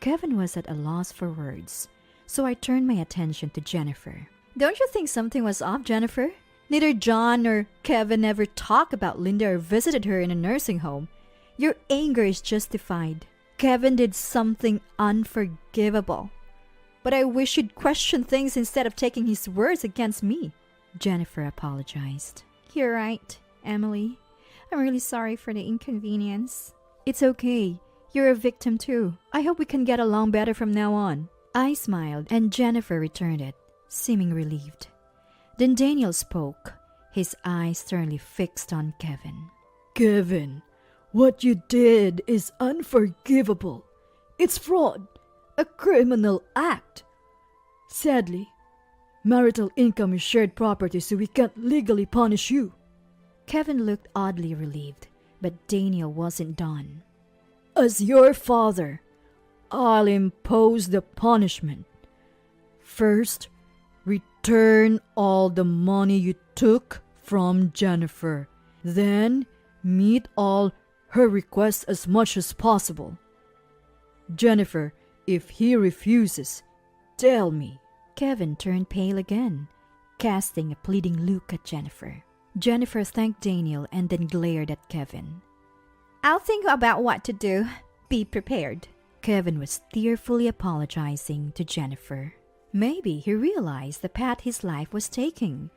Kevin was at a loss for words, so I turned my attention to Jennifer. Don't you think something was off, Jennifer? Neither John or Kevin ever talked about Linda or visited her in a nursing home. Your anger is justified. Kevin did something unforgivable. But I wish you'd question things instead of taking his words against me. Jennifer apologized. You're right, Emily. I'm really sorry for the inconvenience. It's okay. You're a victim too. I hope we can get along better from now on. I smiled and Jennifer returned it, seeming relieved. Then Daniel spoke, his eyes sternly fixed on Kevin. Kevin, what you did is unforgivable. It's fraud, a criminal act. Sadly, marital income is shared property, so we can't legally punish you. Kevin looked oddly relieved, but Daniel wasn't done. As your father, I'll impose the punishment. First, return all the money you took from Jennifer. Then, meet all her requests as much as possible. Jennifer, If he refuses, tell me. Kevin turned pale again, casting a pleading look at Jennifer. Jennifer thanked Daniel and then glared at Kevin. I'll think about what to do. Be prepared. Kevin was tearfully apologizing to Jennifer. Maybe he realized the path his life was taking.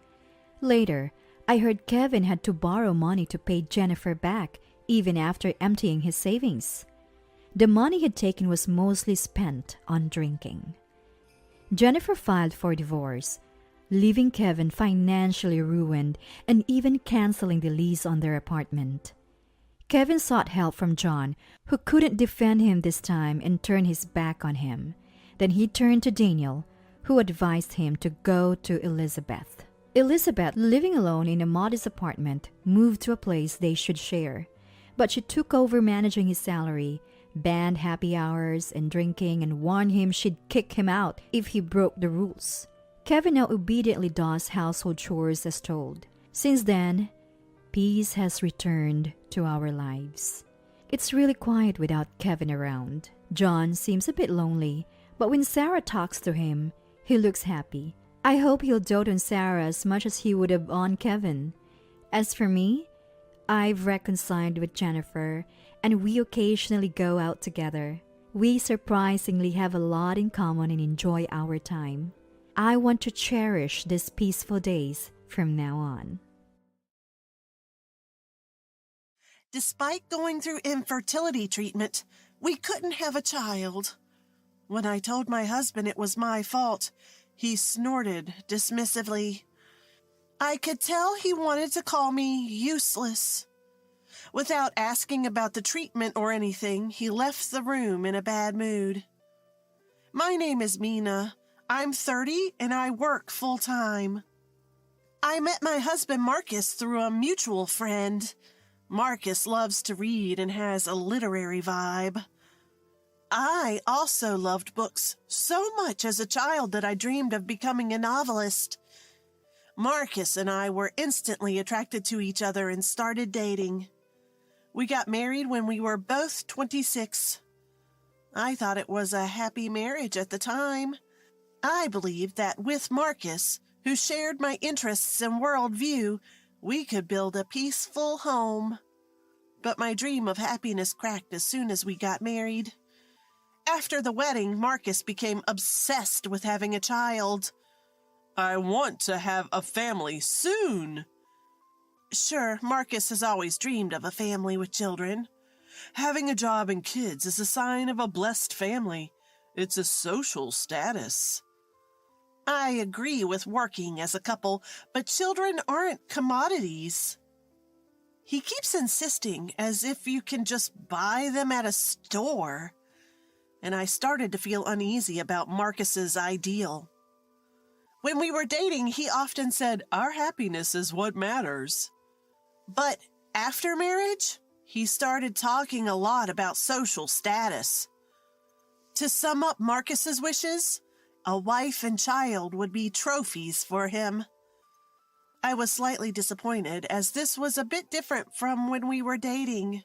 Later, I heard Kevin had to borrow money to pay Jennifer back, even after emptying his savings. The money he'd taken was mostly spent on drinking. Jennifer filed for divorce, leaving Kevin financially ruined and even canceling the lease on their apartment. Kevin sought help from John, who couldn't defend him this time and turned his back on him. Then he turned to Daniel, who advised him to go to Elizabeth. Elizabeth, living alone in a modest apartment, moved to a place they should share, but she took over managing his salary, banned happy hours and drinking, and warned him she'd kick him out if he broke the rules. Kevin now obediently does household chores as told. Since then, peace has returned to our lives. It's really quiet without Kevin around. John seems a bit lonely, but when Sarah talks to him, he looks happy. I hope he'll dote on Sarah as much as he would have on Kevin. As for me, I've reconciled with Jennifer, and we occasionally go out together. We surprisingly have a lot in common and enjoy our time. I want to cherish these peaceful days from now on. Despite going through infertility treatment, we couldn't have a child. When I told my husband it was my fault, he snorted dismissively. I could tell he wanted to call me useless. Without asking about the treatment or anything, he left the room in a bad mood. My name is Mina. I'm 30 and I work full-time. I met my husband Marcus through a mutual friend. Marcus loves to read and has a literary vibe. I also loved books so much as a child that I dreamed of becoming a novelist. Marcus and I were instantly attracted to each other and started dating. We got married when we were both 26. I thought it was a happy marriage at the time. I believed that with Marcus, who shared my interests and worldview, we could build a peaceful home. But my dream of happiness cracked as soon as we got married. After the wedding, Marcus became obsessed with having a child. I want to have a family soon. Sure, Marcus has always dreamed of a family with children. Having a job and kids is a sign of a blessed family. It's a social status. I agree with working as a couple, but children aren't commodities. He keeps insisting as if you can just buy them at a store. And I started to feel uneasy about Marcus's ideal. When we were dating, he often said, "Our happiness is what matters." But after marriage, he started talking a lot about social status. To sum up Marcus's wishes, a wife and child would be trophies for him. I was slightly disappointed, as this was a bit different from when we were dating.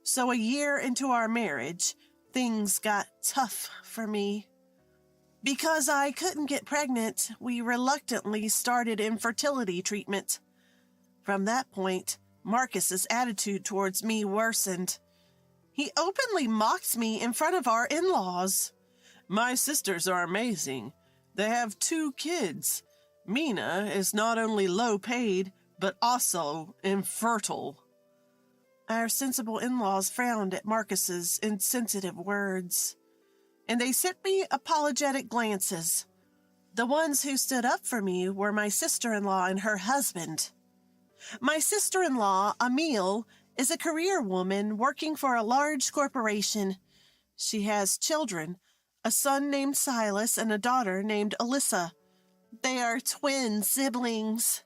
So a year into our marriage, things got tough for me. Because I couldn't get pregnant, we reluctantly started infertility treatment. From that point, Marcus's attitude towards me worsened. He openly mocked me in front of our in-laws. My sisters are amazing. They have 2 kids. Mina is not only low-paid, but also infertile. Our sensible in-laws frowned at Marcus's insensitive words, and they sent me apologetic glances. The ones who stood up for me were my sister-in-law and her husband. My sister-in-law, Emile, is a career woman working for a large corporation. She has children, a son named Silas and a daughter named Alyssa. They are twin siblings.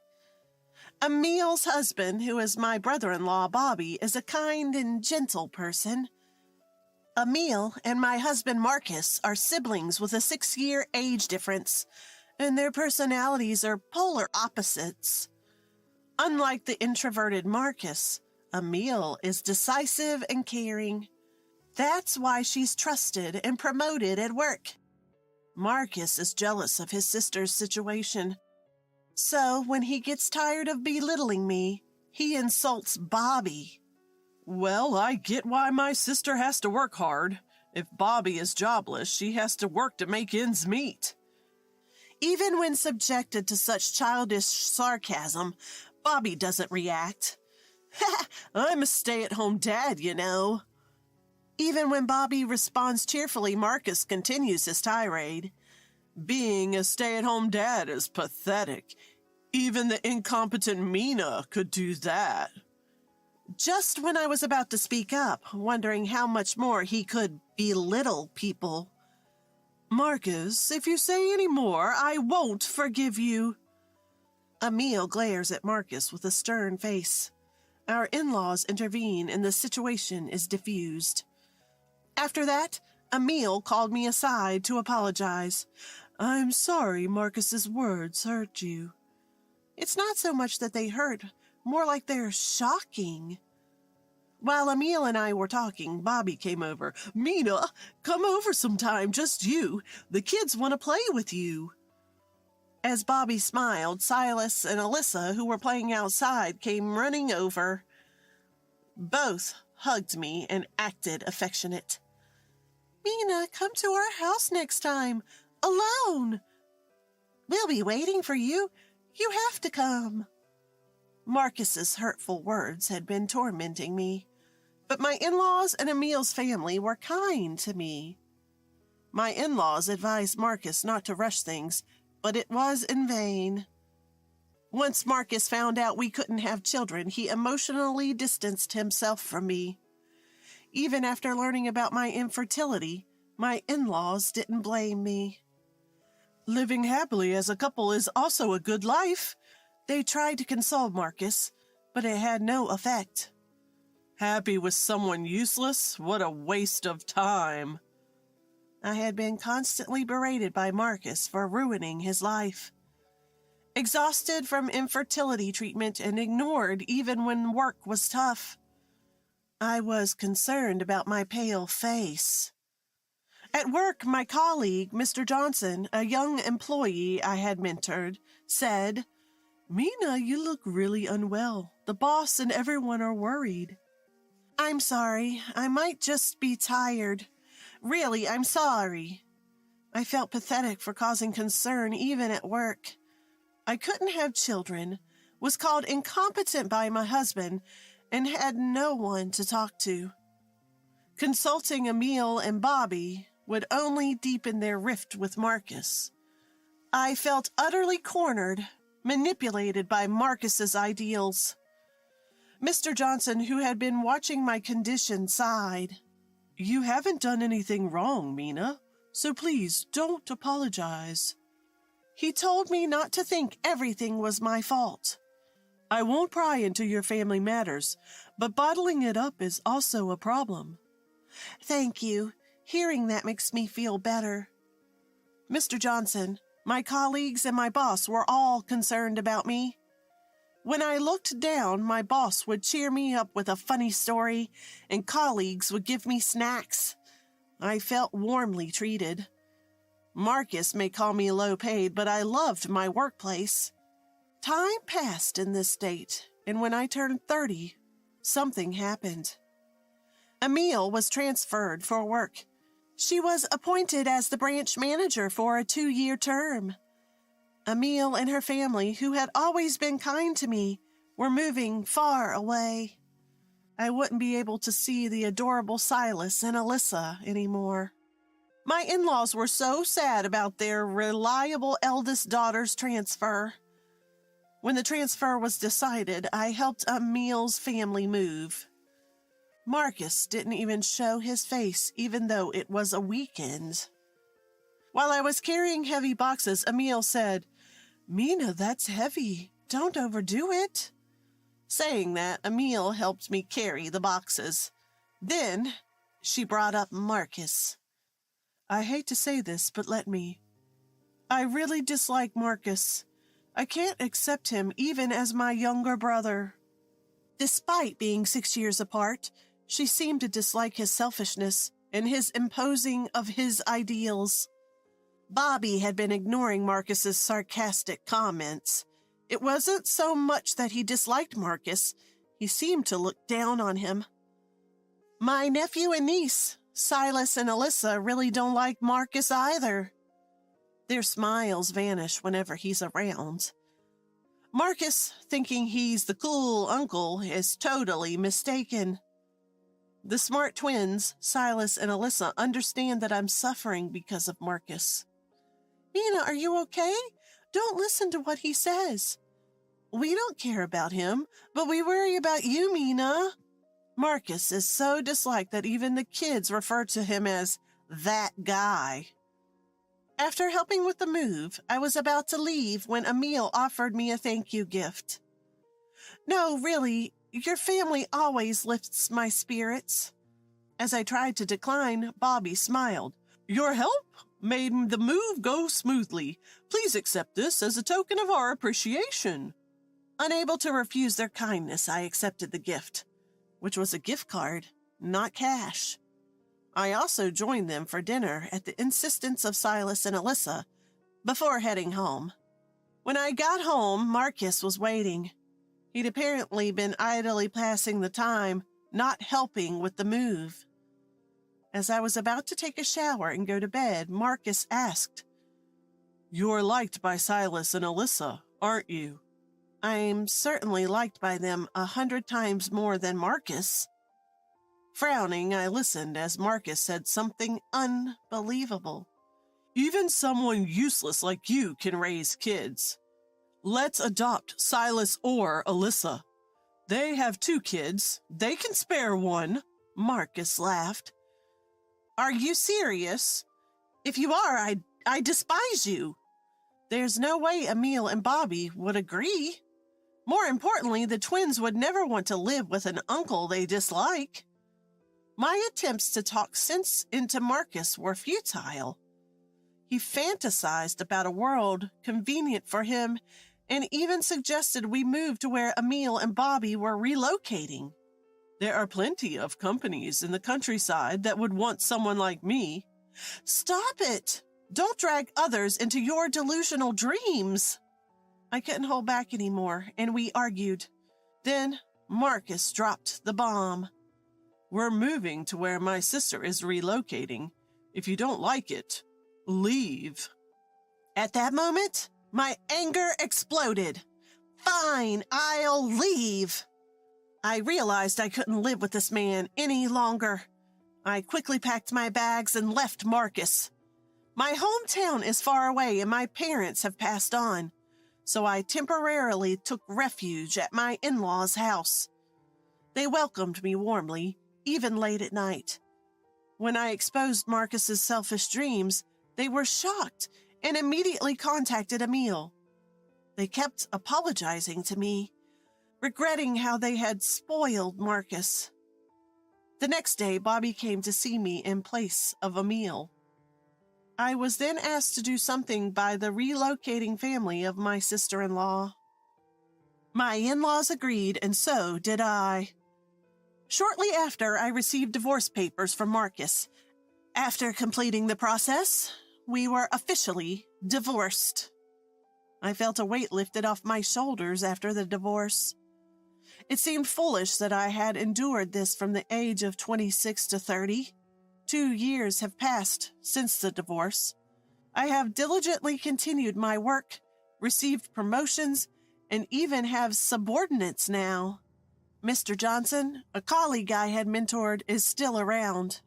Emile's husband, who is my brother-in-law, Bobby, is a kind and gentle person. Emile and my husband, Marcus, are siblings with a 6-year age difference, and their personalities are polar opposites. Unlike the introverted Marcus, Emile is decisive and caring. That's why she's trusted and promoted at work. Marcus is jealous of his sister's situation. So when he gets tired of belittling me, he insults Bobby. Well, I get why my sister has to work hard. If Bobby is jobless, she has to work to make ends meet. Even when subjected to such childish sarcasm, Bobby doesn't react. I'm a stay-at-home dad, you know. Even when Bobby responds cheerfully, Marcus continues his tirade. Being a stay-at-home dad is pathetic. Even the incompetent Mina could do that. Just when I was about to speak up, wondering how much more he could belittle people. Marcus, if you say any more, I won't forgive you. Emil glares at Marcus with a stern face. Our in-laws intervene and the situation is diffused. After that, Emil called me aside to apologize. I'm sorry Marcus's words hurt you. It's not so much that they hurt, more like they're shocking. While Emil and I were talking, Bobby came over. Mina, come over sometime, just you. The kids want to play with you. As Bobby smiled, Silas and Alyssa, who were playing outside, came running over. Both hugged me and acted affectionate. Mina, come to our house next time. Alone. We'll be waiting for you. You have to come. Marcus's hurtful words had been tormenting me, but my in-laws and Emil's family were kind to me. My in-laws advised Marcus not to rush things, but it was in vain. Once Marcus found out we couldn't have children, he emotionally distanced himself from me. Even after learning about my infertility, my in-laws didn't blame me. Living happily as a couple is also a good life. They tried to console Marcus, but it had no effect. Happy with someone useless? What a waste of time. I had been constantly berated by Marcus for ruining his life. Exhausted from infertility treatment and ignored even when work was tough. I was concerned about my pale face. At work, my colleague, Mr. Johnson, a young employee I had mentored, said, Mina, you look really unwell. The boss and everyone are worried. I'm sorry. I might just be tired. Really, I'm sorry. I felt pathetic for causing concern even at work. I couldn't have children, was called incompetent by my husband, and had no one to talk to. Consulting Emil and Bobby would only deepen their rift with Marcus. I felt utterly cornered, manipulated by Marcus's ideals. Mr. Johnson, who had been watching my condition, sighed. You haven't done anything wrong, Mina, so please don't apologize. He told me not to think everything was my fault. I won't pry into your family matters, but bottling it up is also a problem. Thank you. Hearing that makes me feel better. Mr. Johnson, my colleagues and my boss were all concerned about me. When I looked down, my boss would cheer me up with a funny story, and colleagues would give me snacks. I felt warmly treated. Marcus may call me low-paid, but I loved my workplace. Time passed in this state, and when I turned 30, something happened. Emil was transferred for work. She was appointed as the branch manager for a 2-year term. Emil and her family, who had always been kind to me, were moving far away. I wouldn't be able to see the adorable Silas and Alyssa anymore. My in-laws were so sad about their reliable eldest daughter's transfer. When the transfer was decided, I helped Emil's family move. Marcus didn't even show his face, even though it was a weekend. While I was carrying heavy boxes, Emil said, Mina, that's heavy. Don't overdo it. Saying that, Emil helped me carry the boxes. Then she brought up Marcus. I hate to say this, but let me. I really dislike Marcus. I can't accept him even as my younger brother. Despite being 6 years apart, She seemed to dislike his selfishness and his imposing of his ideals. Bobby had been ignoring Marcus's sarcastic comments. It wasn't so much that he disliked Marcus. He seemed to look down on him. My nephew and niece, Silas and Alyssa, really don't like Marcus either. Their smiles vanish whenever he's around. Marcus, thinking he's the cool uncle, is totally mistaken. The smart twins, Silas and Alyssa, understand that I'm suffering because of Marcus. Mina, are you okay? Don't listen to what he says. We don't care about him, but we worry about you, Mina. Marcus is so disliked that even the kids refer to him as that guy. After helping with the move, I was about to leave when Emil offered me a thank you gift. No, really, your family always lifts my spirits. As I tried to decline, Bobby smiled. Your help made the move go smoothly. Please accept this as a token of our appreciation. Unable to refuse their kindness, I accepted the gift, which was a gift card, not cash. I also joined them for dinner at the insistence of Silas and Alyssa before heading home. When I got home, Marcus was waiting. He'd apparently been idly passing the time, not helping with the move. As I was about to take a shower and go to bed, Marcus asked, You're liked by Silas and Alyssa, aren't you? I'm certainly liked by them 100 times more than Marcus. Frowning, I listened as Marcus said something unbelievable. Even someone useless like you can raise kids. Let's adopt Silas or Alyssa. They have 2 kids. They can spare one. Marcus laughed. Are you serious? If you are, I despise you. There's no way Emil and Bobby would agree. More importantly, the twins would never want to live with an uncle they dislike. My attempts to talk sense into Marcus were futile. He fantasized about a world convenient for him and even suggested we move to where Emil and Bobby were relocating. There are plenty of companies in the countryside that would want someone like me. Stop it! Don't drag others into your delusional dreams. I couldn't hold back anymore, and we argued. Then Marcus dropped the bomb. We're moving to where my sister is relocating. If you don't like it, leave. At that moment, my anger exploded. Fine, I'll leave. I realized I couldn't live with this man any longer. I quickly packed my bags and left Marcus. My hometown is far away and my parents have passed on, so I temporarily took refuge at my in-laws' house. They welcomed me warmly, even late at night. When I exposed Marcus's selfish dreams, they were shocked and immediately contacted Emil. They kept apologizing to me, regretting how they had spoiled Marcus. The next day, Bobby came to see me in place of Emil. I was then asked to do something by the relocating family of my sister-in-law. My in-laws agreed, and so did I. Shortly after, I received divorce papers from Marcus. After completing the process, we were officially divorced. I felt a weight lifted off my shoulders after the divorce. It seemed foolish that I had endured this from the age of 26 to 30. 2 years have passed since the divorce. I have diligently continued my work, received promotions, and even have subordinates now. Mr. Johnson, a colleague I had mentored, is still around.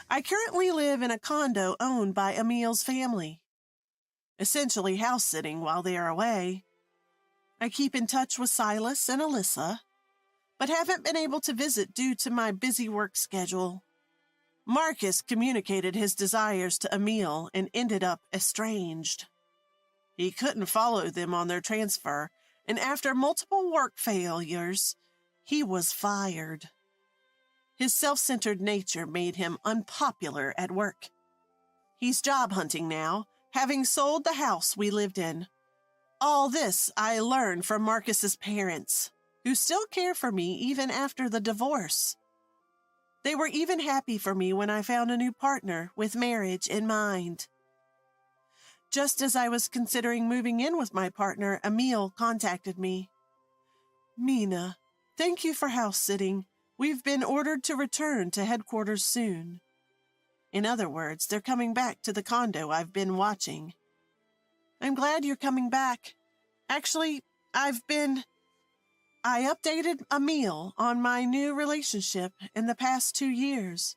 I currently live in a condo owned by Emil's family, essentially house-sitting while they are away. I keep in touch with Silas and Alyssa, but haven't been able to visit due to my busy work schedule. Marcus communicated his desires to Emil and ended up estranged. He couldn't follow them on their transfer, and after multiple work failures, he was fired. His self-centered nature made him unpopular at work. He's job hunting now, having sold the house we lived in. All this I learned from Marcus's parents, who still care for me even after the divorce. They were even happy for me when I found a new partner with marriage in mind. Just as I was considering moving in with my partner, Emil contacted me. Mina, thank you for house sitting. We've been ordered to return to headquarters soon. In other words, they're coming back to the condo I've been watching. I'm glad you're coming back. Actually, I updated Emil on my new relationship in the past 2 years.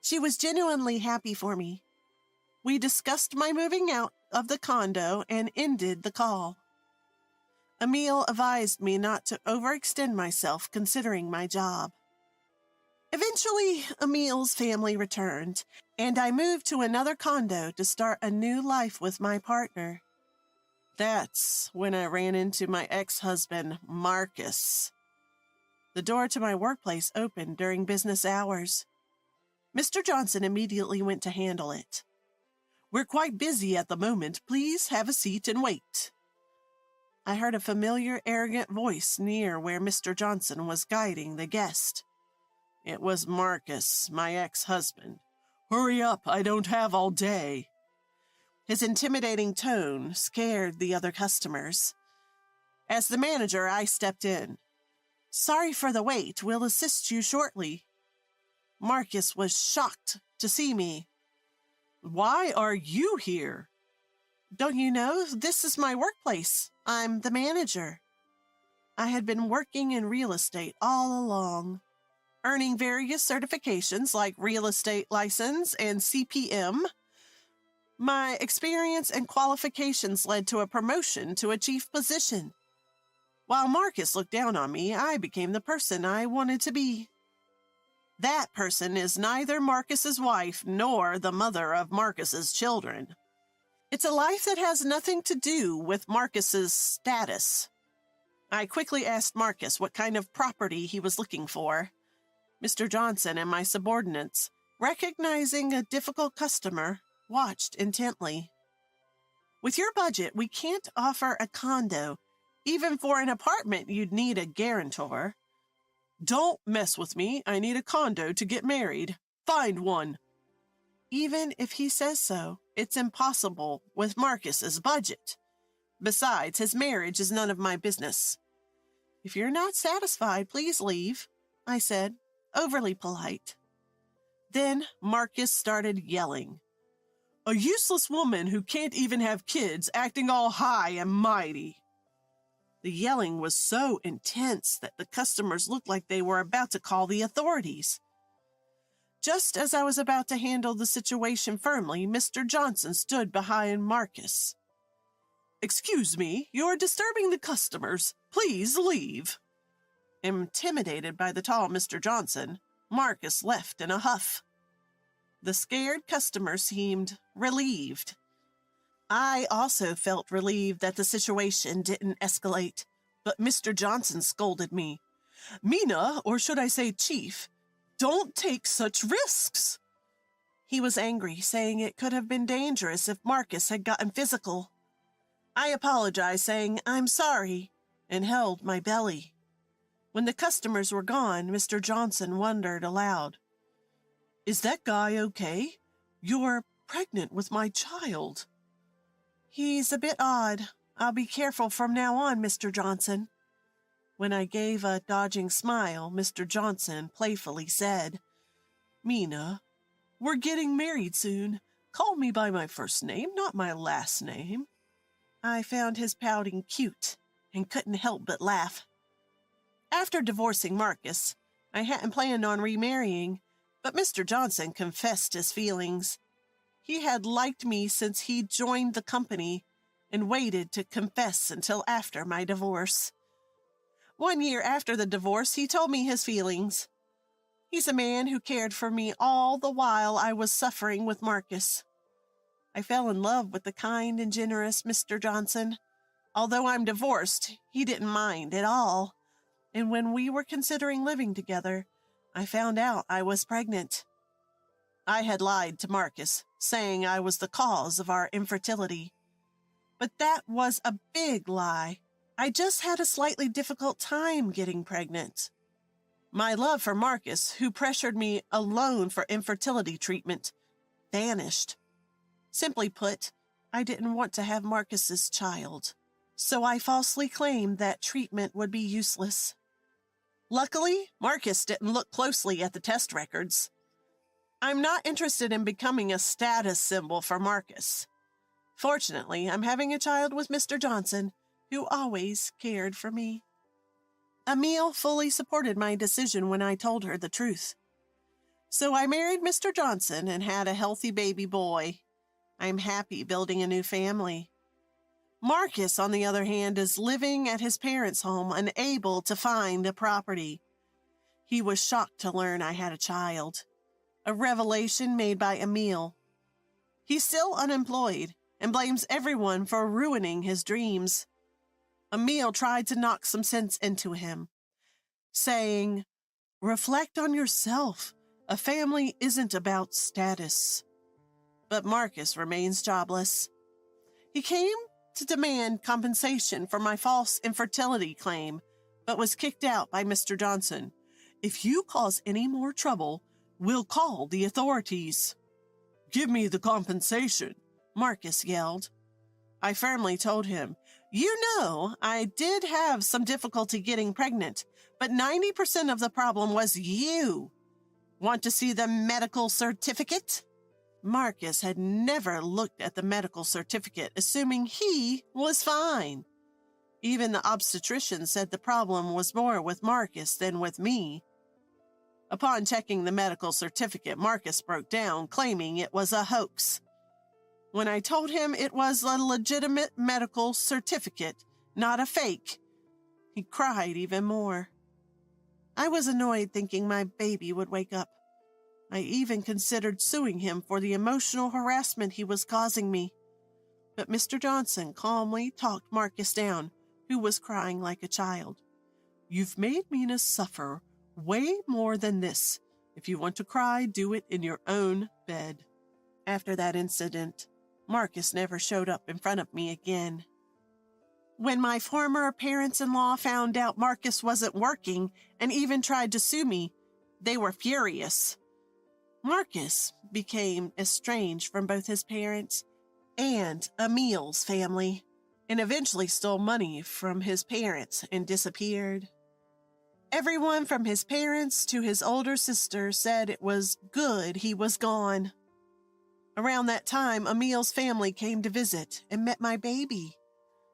She was genuinely happy for me. We discussed my moving out of the condo and ended the call. Emil advised me not to overextend myself considering my job. Eventually, Emil's family returned, and I moved to another condo to start a new life with my partner. That's when I ran into my ex-husband, Marcus. The door to my workplace opened during business hours. Mr. Johnson immediately went to handle it. We're quite busy at the moment. Please have a seat and wait. I heard a familiar, arrogant voice near where Mr. Johnson was guiding the guest. It was Marcus, my ex-husband. Hurry up, I don't have all day. His intimidating tone scared the other customers. As the manager, I stepped in. Sorry for the wait. We'll assist you shortly. Marcus was shocked to see me. Why are you here? Don't you know? This is my workplace. I'm the manager. I had been working in real estate all along, earning various certifications like real estate license and CPM. My experience and qualifications led to a promotion to a chief position. While Marcus looked down on me, I became the person I wanted to be. That person is neither Marcus's wife nor the mother of Marcus's children. It's a life that has nothing to do with Marcus's status. I quickly asked Marcus what kind of property he was looking for. Mr. Johnson and my subordinates, recognizing a difficult customer, watched intently. With your budget, we can't offer a condo. Even for an apartment, you'd need a guarantor. Don't mess with me. I need a condo to get married. Find one. Even if he says so, it's impossible with Marcus's budget. Besides, his marriage is none of my business. If you're not satisfied, please leave, I said, overly polite. Then Marcus started yelling. A useless woman who can't even have kids acting all high and mighty. The yelling was so intense that the customers looked like they were about to call the authorities. Just as I was about to handle the situation firmly, Mr. Johnson stood behind Marcus. Excuse me, you're disturbing the customers. Please leave. Intimidated by the tall Mr. Johnson, Marcus left in a huff. The scared customer seemed relieved. I also felt relieved that the situation didn't escalate, but Mr. Johnson scolded me. Mina, or should I say Chief, don't take such risks. He was angry, saying it could have been dangerous if Marcus had gotten physical. I apologized, saying, I'm sorry, and held my belly. When the customers were gone, Mr. Johnson wondered aloud. Is that guy okay? You're pregnant with my child. He's a bit odd. I'll be careful from now on, Mr. Johnson. When I gave a dodging smile, Mr. Johnson playfully said, Mina, we're getting married soon. Call me by my first name, not my last name. I found his pouting cute and couldn't help but laugh. After divorcing Marcus, I hadn't planned on remarrying, but Mr. Johnson confessed his feelings. He had liked me since he joined the company and waited to confess until after my divorce. 1 year after the divorce, he told me his feelings. He's a man who cared for me all the while I was suffering with Marcus. I fell in love with the kind and generous Mr. Johnson. Although I'm divorced, he didn't mind at all. And when we were considering living together, I found out I was pregnant. I had lied to Marcus, saying I was the cause of our infertility. But that was a big lie. I just had a slightly difficult time getting pregnant. My love for Marcus, who pressured me alone for infertility treatment, vanished. Simply put, I didn't want to have Marcus's child, so I falsely claimed that treatment would be useless. Luckily, Marcus didn't look closely at the test records. I'm not interested in becoming a status symbol for Marcus. Fortunately, I'm having a child with Mr. Johnson, who always cared for me. Emile fully supported my decision when I told her the truth. So I married Mr. Johnson and had a healthy baby boy. I'm happy building a new family. Marcus, on the other hand, is living at his parents' home, unable to find a property. He was shocked to learn I had a child, a revelation made by Emile. He's still unemployed and blames everyone for ruining his dreams. Emile tried to knock some sense into him, saying, "Reflect on yourself. A family isn't about status." But Marcus remains jobless. He came to demand compensation for my false infertility claim, but was kicked out by Mr. Johnson. "If you cause any more trouble, we'll call the authorities." "Give me the compensation," Marcus yelled. I firmly told him, "You know, I did have some difficulty getting pregnant, but 90% of the problem was you. Want to see the medical certificate?" Marcus had never looked at the medical certificate, assuming he was fine. Even the obstetrician said the problem was more with Marcus than with me. Upon checking the medical certificate, Marcus broke down, claiming it was a hoax. When I told him it was a legitimate medical certificate, not a fake, he cried even more. I was annoyed, thinking my baby would wake up. I even considered suing him for the emotional harassment he was causing me. But Mr. Johnson calmly talked Marcus down, who was crying like a child. "You've made Mina suffer way more than this. If you want to cry, do it in your own bed." After that incident, Marcus never showed up in front of me again. When my former parents-in-law found out Marcus wasn't working and even tried to sue me, they were furious. Marcus became estranged from both his parents and Emile's family, and eventually stole money from his parents and disappeared. Everyone from his parents to his older sister said it was good he was gone. Around that time, Emile's family came to visit and met my baby.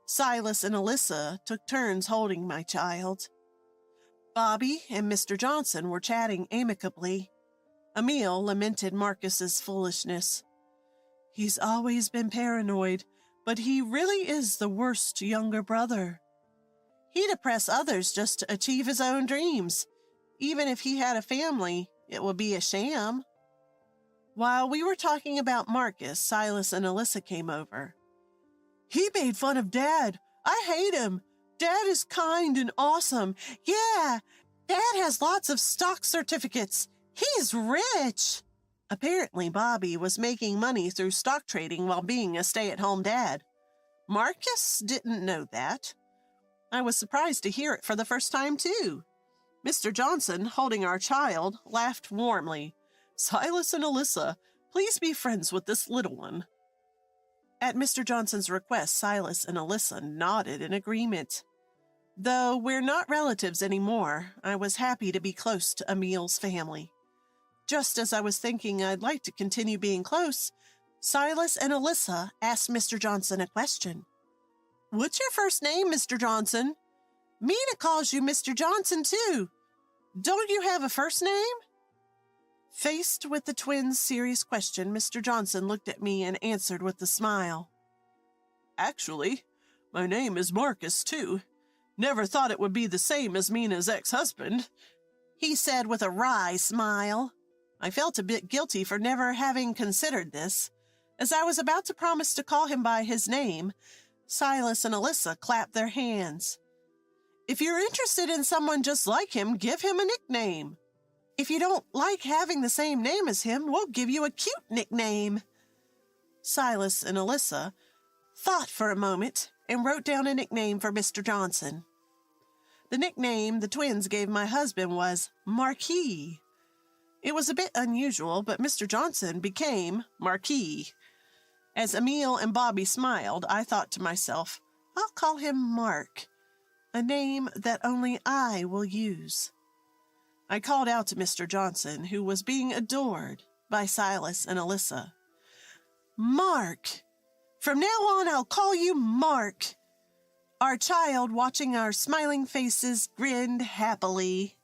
Silas and Alyssa took turns holding my child. Bobby and Mr. Johnson were chatting amicably. Emile lamented Marcus's foolishness. "He's always been paranoid, but he really is the worst younger brother. He'd oppress others just to achieve his own dreams. Even if he had a family, it would be a sham." While we were talking about Marcus, Silas and Alyssa came over. "He made fun of Dad. I hate him. Dad is kind and awesome. Yeah, Dad has lots of stock certificates. He's rich." Apparently, Bobby was making money through stock trading while being a stay-at-home dad. Marcus didn't know that. I was surprised to hear it for the first time, too. Mr. Johnson, holding our child, laughed warmly. "Silas and Alyssa, please be friends with this little one." At Mr. Johnson's request, Silas and Alyssa nodded in agreement. Though we're not relatives anymore, I was happy to be close to Emile's family. Just as I was thinking I'd like to continue being close, Silas and Alyssa asked Mr. Johnson a question. "What's your first name, Mr. Johnson?" "Mina calls you Mr. Johnson, too. Don't you have a first name?" Faced with the twins' serious question, Mr. Johnson looked at me and answered with a smile. "Actually, my name is Marcus, too. Never thought it would be the same as Mina's ex-husband," he said with a wry smile. I felt a bit guilty for never having considered this. As I was about to promise to call him by his name, Silas and Alyssa clapped their hands. "If you're interested in someone just like him, give him a nickname. If you don't like having the same name as him, we'll give you a cute nickname." Silas and Alyssa thought for a moment and wrote down a nickname for Mr. Johnson. The nickname the twins gave my husband was Marquis. It was a bit unusual, but Mr. Johnson became Marquis. As Emil and Bobby smiled, I thought to myself, I'll call him Mark, a name that only I will use. I called out to Mr. Johnson, who was being adored by Silas and Alyssa. Mark! From now on, I'll call you Mark. Our child, watching our smiling faces, grinned happily.